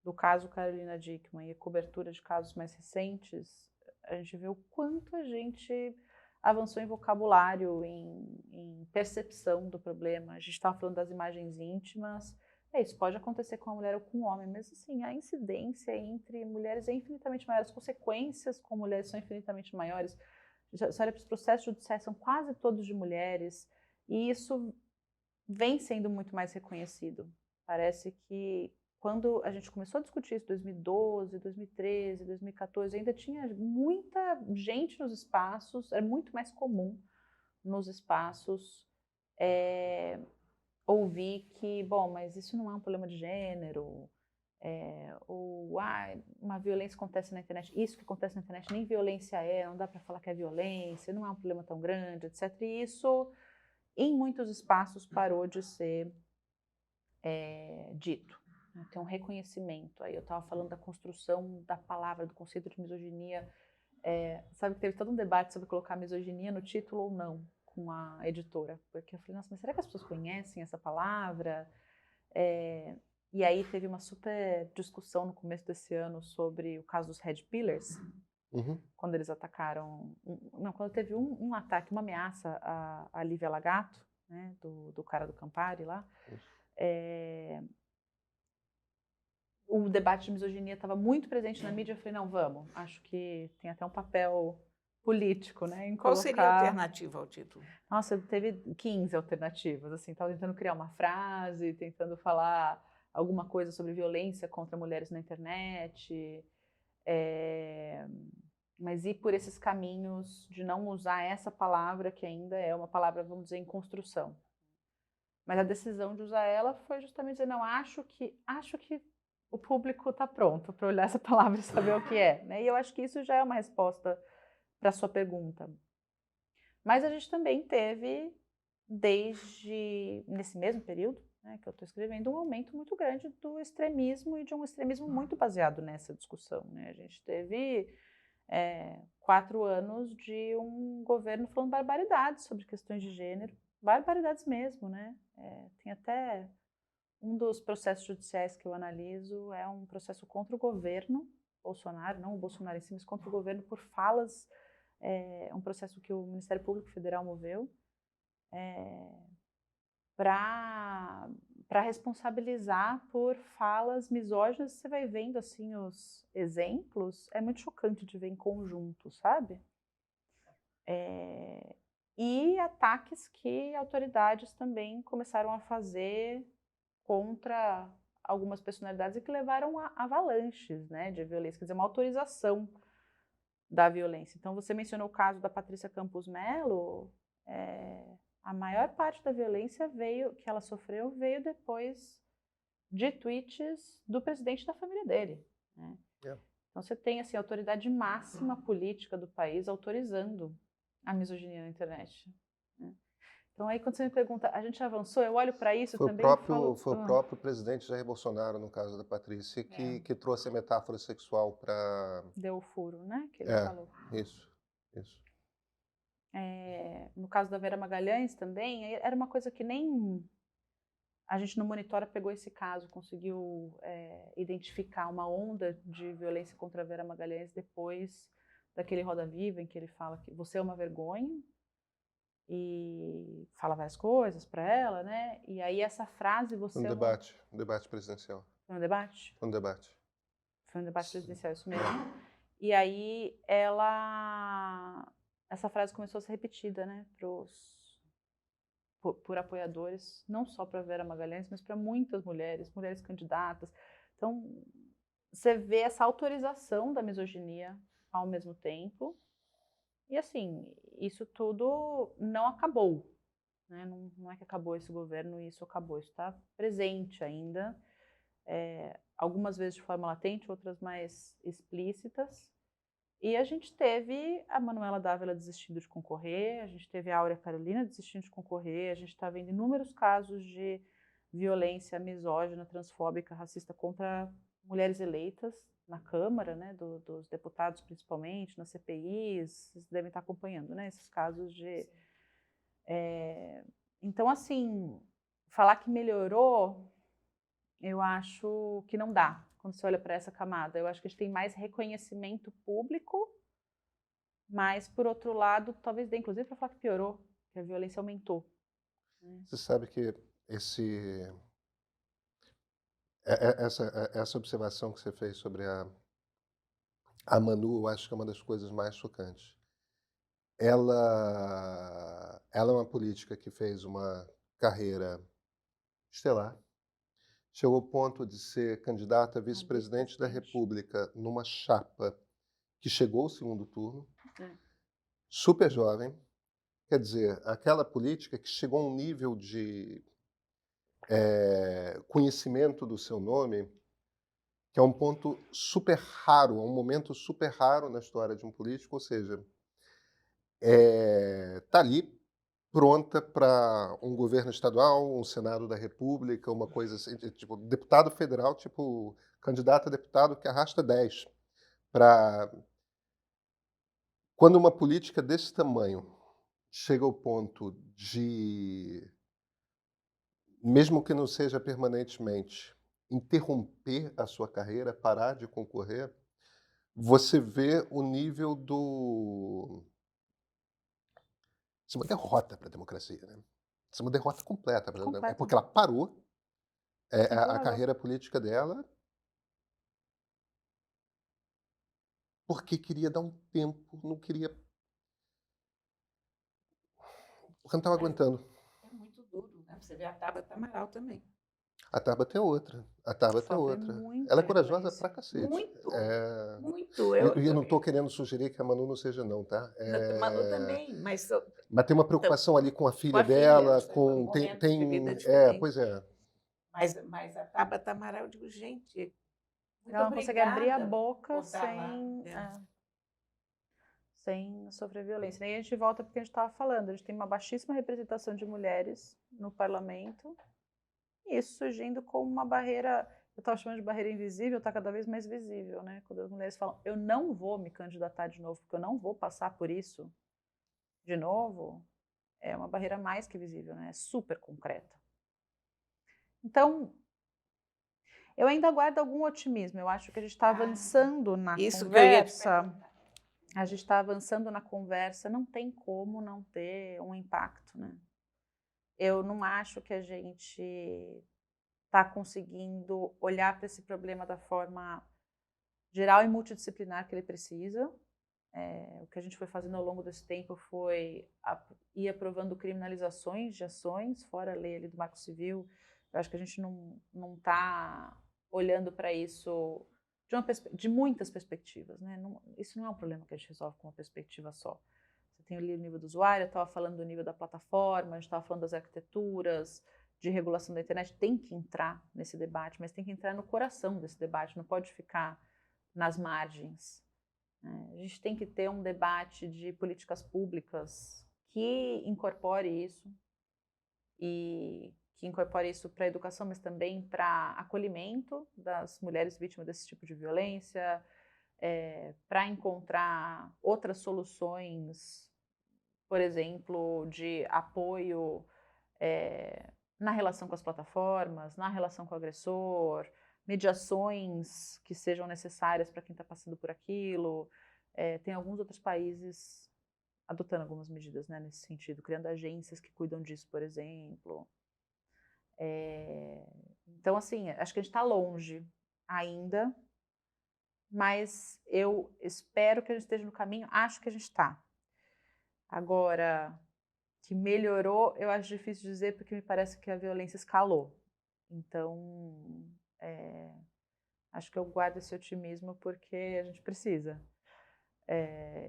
Speaker 3: do caso Carolina Dickmann e a cobertura de casos mais recentes, a gente vê o quanto a gente avançou em vocabulário, em percepção do problema. A gente estava falando das imagens íntimas. Isso pode acontecer com a mulher ou com o homem, mas assim, a incidência entre mulheres é infinitamente maior, as consequências com mulheres são infinitamente maiores. Você olha para os processos judiciais, são quase todos de mulheres, e isso vem sendo muito mais reconhecido. Parece que quando a gente começou a discutir isso em 2012, 2013, 2014, ainda tinha muita gente nos espaços, era muito mais comum nos espaços ouvir que, bom, mas isso não é um problema de gênero, ou uma violência acontece na internet, isso que acontece na internet nem violência não dá para falar que é violência, não é um problema tão grande, etc. E isso, em muitos espaços, parou de ser dito. Tem um reconhecimento. Aí eu estava falando da construção da palavra, do conceito de misoginia Sabe que teve todo um debate sobre colocar misoginia no título ou não, com a editora. Porque eu falei, nossa, mas será que as pessoas conhecem essa palavra? E aí teve uma super discussão no começo desse ano sobre o caso dos Red Pillars, quando eles atacaram... quando teve um ataque, uma ameaça à Lívia Lagato, né, do cara do Campari lá. O debate de misoginia estava muito presente na mídia. Eu falei, não, vamos. Acho que tem até um papel político, né, em
Speaker 2: Qual
Speaker 3: colocar...
Speaker 2: seria a alternativa ao título?
Speaker 3: Nossa, teve 15 alternativas, assim, estava tentando criar uma frase, tentando falar alguma coisa sobre violência contra mulheres na internet, mas ir por esses caminhos de não usar essa palavra, que ainda é uma palavra, vamos dizer, em construção. Mas a decisão de usar ela foi justamente dizer, não, acho que o público está pronto para olhar essa palavra e saber o que é, né? E eu acho que isso já é uma resposta para a sua pergunta. Mas a gente também teve, desde nesse mesmo período, né, que eu estou escrevendo, um aumento muito grande do extremismo, e de um extremismo muito baseado nessa discussão, né? A gente teve 4 anos de um governo falando barbaridades sobre questões de gênero, barbaridades mesmo, né? Tem até um dos processos judiciais que eu analiso, é um processo contra o governo Bolsonaro, não o Bolsonaro em si, mas contra o governo por falas, um processo que o Ministério Público Federal moveu, para responsabilizar por falas misóginas. Você vai vendo assim os exemplos, é muito chocante de ver em conjunto, sabe? E ataques que autoridades também começaram a fazer contra algumas personalidades e que levaram a avalanches, né, de violência, quer dizer, uma autorização da violência. Então, você mencionou o caso da Patrícia Campos Mello, a maior parte da violência que ela sofreu veio depois de tweets do presidente da família dele, né? Então, você tem assim, a autoridade máxima política do país autorizando a misoginia na internet, né? Então, aí quando você me pergunta, a gente avançou, eu olho para isso também e falo...
Speaker 1: Foi o próprio presidente Jair Bolsonaro, no caso da Patrícia, que trouxe a metáfora sexual para...
Speaker 3: Deu o furo, né, que ele falou.
Speaker 1: Isso.
Speaker 3: No caso da Vera Magalhães também, era uma coisa que nem... A gente no Monitora pegou esse caso, conseguiu identificar uma onda de violência contra a Vera Magalhães depois daquele Roda Viva, em que ele fala que você é uma vergonha, e fala várias coisas para ela, né? E aí essa frase, você...
Speaker 1: Um debate presidencial.
Speaker 3: Foi um debate?
Speaker 1: Um debate.
Speaker 3: Foi um debate presidencial, isso mesmo. E aí essa frase começou a ser repetida, né, por apoiadores, não só para Vera Magalhães, mas para muitas mulheres candidatas. Então, você vê essa autorização da misoginia ao mesmo tempo. E assim, isso tudo não acabou, né? Não é que acabou esse governo e isso acabou, isso está presente ainda, algumas vezes de forma latente, outras mais explícitas. E a gente teve a Manuela Dávila desistindo de concorrer, a gente teve a Áurea Carolina desistindo de concorrer, a gente está vendo inúmeros casos de violência misógina, transfóbica, racista contra mulheres eleitas na Câmara, né, dos deputados principalmente, nas CPIs, vocês devem estar acompanhando, né, esses casos de... Então, assim, falar que melhorou, eu acho que não dá, quando você olha para essa camada. Eu acho que a gente tem mais reconhecimento público, mas, por outro lado, talvez dê, inclusive, para falar que piorou, que a violência aumentou.
Speaker 1: Você sabe que essa observação que você fez sobre a Manu, eu acho que é uma das coisas mais chocantes. Ela é uma política que fez uma carreira estelar, chegou ao ponto de ser candidata a vice-presidente da República numa chapa que chegou ao segundo turno, super jovem, quer dizer, aquela política que chegou a um nível de conhecimento do seu nome, que é um ponto super raro, é um momento super raro na história de um político, ou seja, está ali pronta para um governo estadual, um Senado da República, uma coisa assim, tipo, deputado federal, tipo, candidato a deputado que arrasta 10 para Quando uma política desse tamanho chega ao ponto de, mesmo que não seja permanentemente, interromper a sua carreira, parar de concorrer, você vê o nível do... Isso é uma derrota para a democracia, né? Isso é uma derrota completa para a democracia. É
Speaker 3: Completa.
Speaker 1: porque ela parou a
Speaker 3: Deplorável.
Speaker 1: carreira política dela porque queria dar um tempo, não queria... Porque não estava aguentando.
Speaker 2: É muito duro, né? Você vê a Tabata Amaral também.
Speaker 1: A Tabata é outra. A Tabata é
Speaker 3: Sofre
Speaker 1: outra.
Speaker 3: muita
Speaker 1: Ela é corajosa
Speaker 3: violência.
Speaker 1: pra cacete.
Speaker 2: Muito,
Speaker 1: É...
Speaker 2: muito.
Speaker 1: E eu não estou querendo sugerir que a Manu não seja, não, tá?
Speaker 2: Manu também, mas
Speaker 1: Mas tem uma preocupação ali com a filha
Speaker 2: com a
Speaker 1: dela,
Speaker 2: filha,
Speaker 1: com...
Speaker 2: momentos de vida
Speaker 1: É,
Speaker 2: diferentes.
Speaker 1: pois é.
Speaker 2: Mas a Tabata Amaral, eu digo, gente, muito
Speaker 3: Ela não consegue abrir a
Speaker 2: obrigada
Speaker 3: boca
Speaker 2: por estar lá.
Speaker 3: sem sofrer violência. E aí a gente volta porque a gente estava falando, a gente tem uma baixíssima representação de mulheres no parlamento, e isso surgindo como uma barreira, eu estava chamando de barreira invisível, está cada vez mais visível, né? Quando as mulheres falam, eu não vou me candidatar de novo, porque eu não vou passar por isso de novo, é uma barreira mais que visível, né? É super concreta. Então, eu ainda guardo algum otimismo, eu acho que a gente está avançando na
Speaker 2: Isso que eu ia te
Speaker 3: conversa.
Speaker 2: perguntar.
Speaker 3: A gente está avançando na conversa, não tem como não ter um impacto, né? Eu não acho que a gente está conseguindo olhar para esse problema da forma geral e multidisciplinar que ele precisa. O que a gente foi fazendo ao longo desse tempo foi ir aprovando criminalizações de ações, fora a lei ali do Marco Civil. Eu acho que a gente não está olhando para isso de muitas perspectivas, né? Isso não é um problema que a gente resolve com uma perspectiva só. Você tem ali o nível do usuário, eu estava falando do nível da plataforma, a gente estava falando das arquiteturas, de regulação da internet, tem que entrar nesse debate, mas tem que entrar no coração desse debate, não pode ficar nas margens. A gente tem que ter um debate de políticas públicas que incorpore isso, e que incorpore isso para a educação, mas também para acolhimento das mulheres vítimas desse tipo de violência, para encontrar outras soluções, por exemplo, de apoio na relação com as plataformas, na relação com o agressor, mediações que sejam necessárias para quem está passando por aquilo. Tem alguns outros países adotando algumas medidas, né, nesse sentido, criando agências que cuidam disso, por exemplo. Então, assim, acho que a gente está longe ainda, mas eu espero que a gente esteja no caminho, acho que a gente está. Agora, que melhorou, eu acho difícil dizer, porque me parece que a violência escalou. Então, acho que eu guardo esse otimismo porque a gente precisa.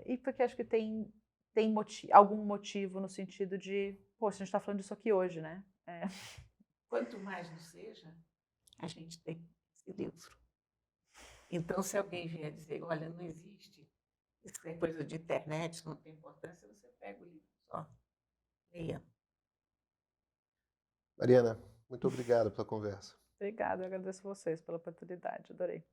Speaker 3: E porque acho que tem algum motivo no sentido de, poxa, a gente está falando disso aqui hoje, né?
Speaker 2: Quanto mais não seja, a gente tem esse livro. Então, se alguém vier dizer, olha, não existe, isso é coisa de internet, isso não tem importância, você pega o livro só. Leia.
Speaker 1: Mariana, muito obrigado pela conversa.
Speaker 3: Obrigada, eu agradeço vocês pela oportunidade, adorei.